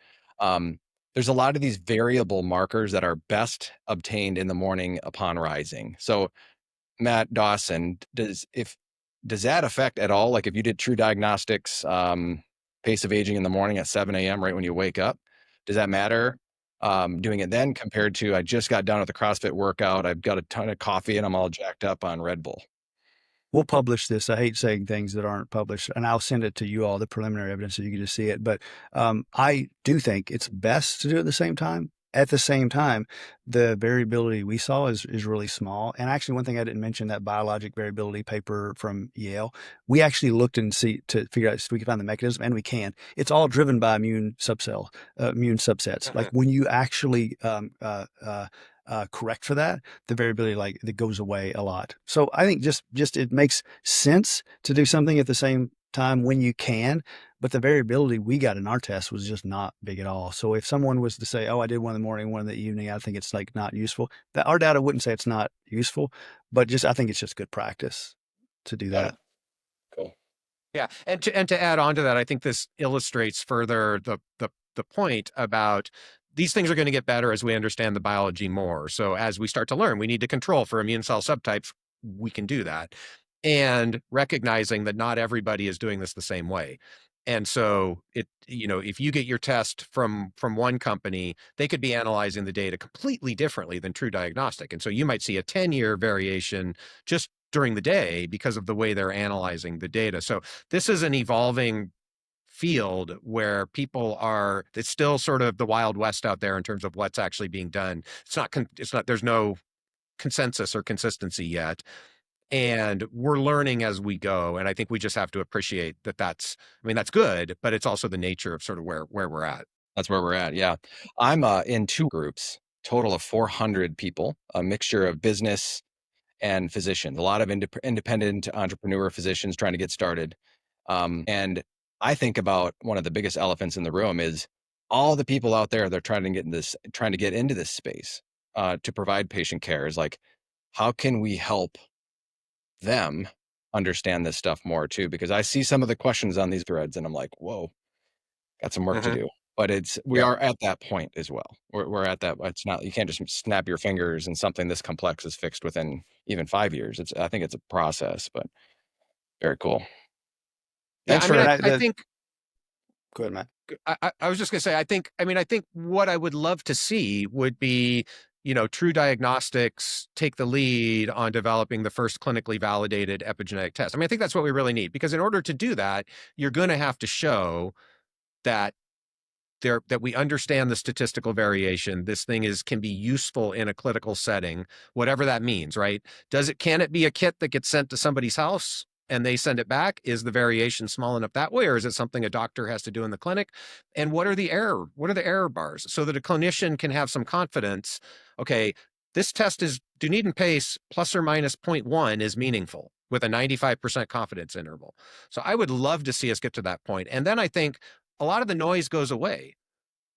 There's a lot of these variable markers that are best obtained in the morning upon rising. So Matt, Dawson, does that affect at all? Like if you did TruDiagnostic's pace of aging in the morning at 7 a.m. right when you wake up, does that matter? Doing it then compared to I just got done with the CrossFit workout, I've got a ton of coffee and I'm all jacked up on Red Bull. We'll publish this. I hate saying things that aren't published, and I'll send it to you all, the preliminary evidence, so you can just see it. But I do think it's best to do it at the same time. At the same time, the variability we saw is really small. And actually, one thing I didn't mention, that biologic variability paper from Yale, we actually looked and see to figure out if we can find the mechanism, and we can. It's all driven by immune subsets. Like when you actually correct for that, the variability like that goes away a lot. So I think just it makes sense to do something at the same time when you can, but the variability we got in our test was just not big at all. So if someone was to say, oh, I did one in the morning, one in the evening, I think it's like not useful. That our data wouldn't say it's not useful, but I think it's just good practice to do Got it. that. Cool. Yeah, and to add on to that, I think this illustrates further the point about these things are going to get better as we understand the biology more. So as we start to learn, we need to control for immune cell subtypes. We can do that, and recognizing that not everybody is doing this the same way. And so if you get your test from one company, they could be analyzing the data completely differently than TruDiagnostic. And so you might see a 10-year variation just during the day because of the way they're analyzing the data. So this is an evolving field where it's still sort of the Wild West out there in terms of what's actually being done. There's no consensus or consistency yet. And we're learning as we go. And I think we just have to appreciate that's good, but it's also the nature of sort of where we're at. That's where we're at. Yeah. I'm in two groups, total of 400 people, a mixture of business and physicians, a lot of independent entrepreneur physicians trying to get started. And I think about one of the biggest elephants in the room is all the people out there, they're trying to get into this space to provide patient care is like, how can we help them understand this stuff more too? Because I see some of the questions on these threads and I'm like, whoa, got some work to do. But we Yeah. are at that point as well. We're at that. It's not, you can't just snap your fingers and something this complex is fixed within even 5 years. I think it's a process, but very cool. Yeah, Thanks I mean, for I think Go ahead, Matt. I was just gonna say, I think what I would love to see would be, TruDiagnostics take the lead on developing the first clinically validated epigenetic test. I mean, I think that's what we really need, because in order to do that, you're going to have to show that that we understand the statistical variation. This thing can be useful in a clinical setting, whatever that means, right? Can it be a kit that gets sent to somebody's house and they send it back? Is the variation small enough that way, or is it something a doctor has to do in the clinic? And what are the error bars, so that a clinician can have some confidence? Okay, this test is Dunedin PACE plus or minus 0.1 is meaningful with a 95% confidence interval. So I would love to see us get to that point. And then I think a lot of the noise goes away,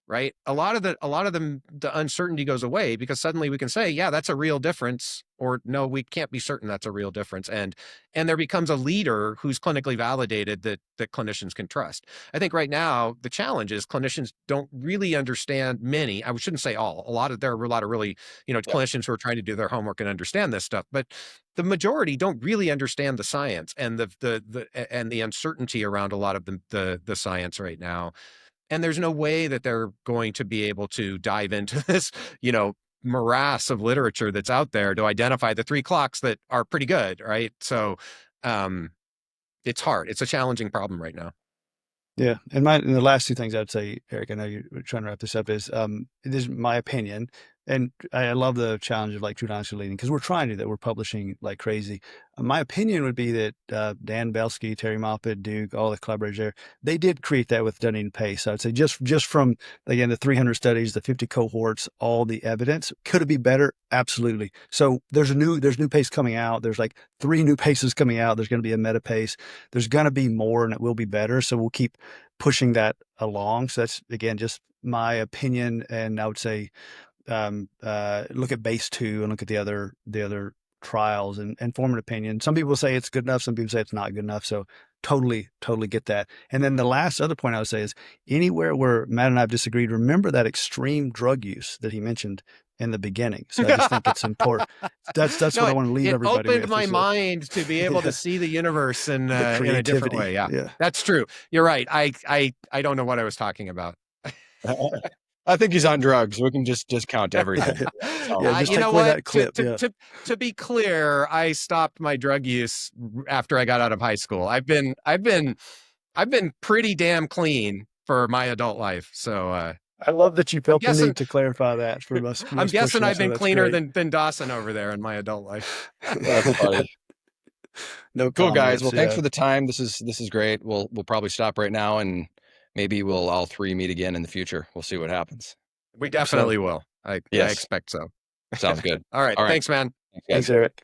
right? A lot of the uncertainty goes away, because suddenly we can say, yeah, that's a real difference, or no, we can't be certain that's a real difference. And there becomes a leader who's clinically validated that clinicians can trust. I think right now the challenge is clinicians don't really understand, I shouldn't say all, there are a lot of really, clinicians who are trying to do their homework and understand this stuff, but the majority don't really understand the science and the uncertainty around a lot of the science right now. And there's no way that they're going to be able to dive into this, morass of literature that's out there to identify the 3 clocks that are pretty good, right? So it's hard. It's a challenging problem right now. Yeah, and the last 2 things I'd say, Eric, I know you're trying to wrap this up, is this is my opinion, and I love the challenge of like TruDiagnostic leading, because we're trying to do that. We're publishing like crazy. My opinion would be that Dan Belsky, Terry Moppett, Duke, all the collaborators there, they did create that with Dunedin PACE. So I'd say just from, again, the 300 studies, the 50 cohorts, all the evidence, could it be better? Absolutely. So there's new PACE coming out. There's like 3 new PACEs coming out. There's going to be a meta PACE. There's going to be more, and it will be better. So we'll keep pushing that along. So that's, again, just my opinion. And I would say, look at base 2 and look at the other trials and form an opinion. Some people say it's good enough. Some people say it's not good enough. So totally get that. And then the last other point I would say is, anywhere where Matt and I have disagreed, remember that extreme drug use that he mentioned in the beginning. So I just think it's important. That's what I want to leave everybody with. It opened my mind to be able to see the universe in a different way. Yeah, that's true. You're right. I don't know what I was talking about. I think he's on drugs. We can just discount everything. Just take away that clip. To be clear, I stopped my drug use after I got out of high school. I've been pretty damn clean for my adult life. So I love that you felt the need to clarify that for us. I'm guessing I've been cleaner than Dawson over there in my adult life. That's funny. No, cool guys. Well, thanks for the time. This is great. We'll probably stop right now, and maybe we'll all 3 meet again in the future. We'll see what happens. We definitely will. I expect so. Sounds good. All right. Thanks, man. Thanks, Eric.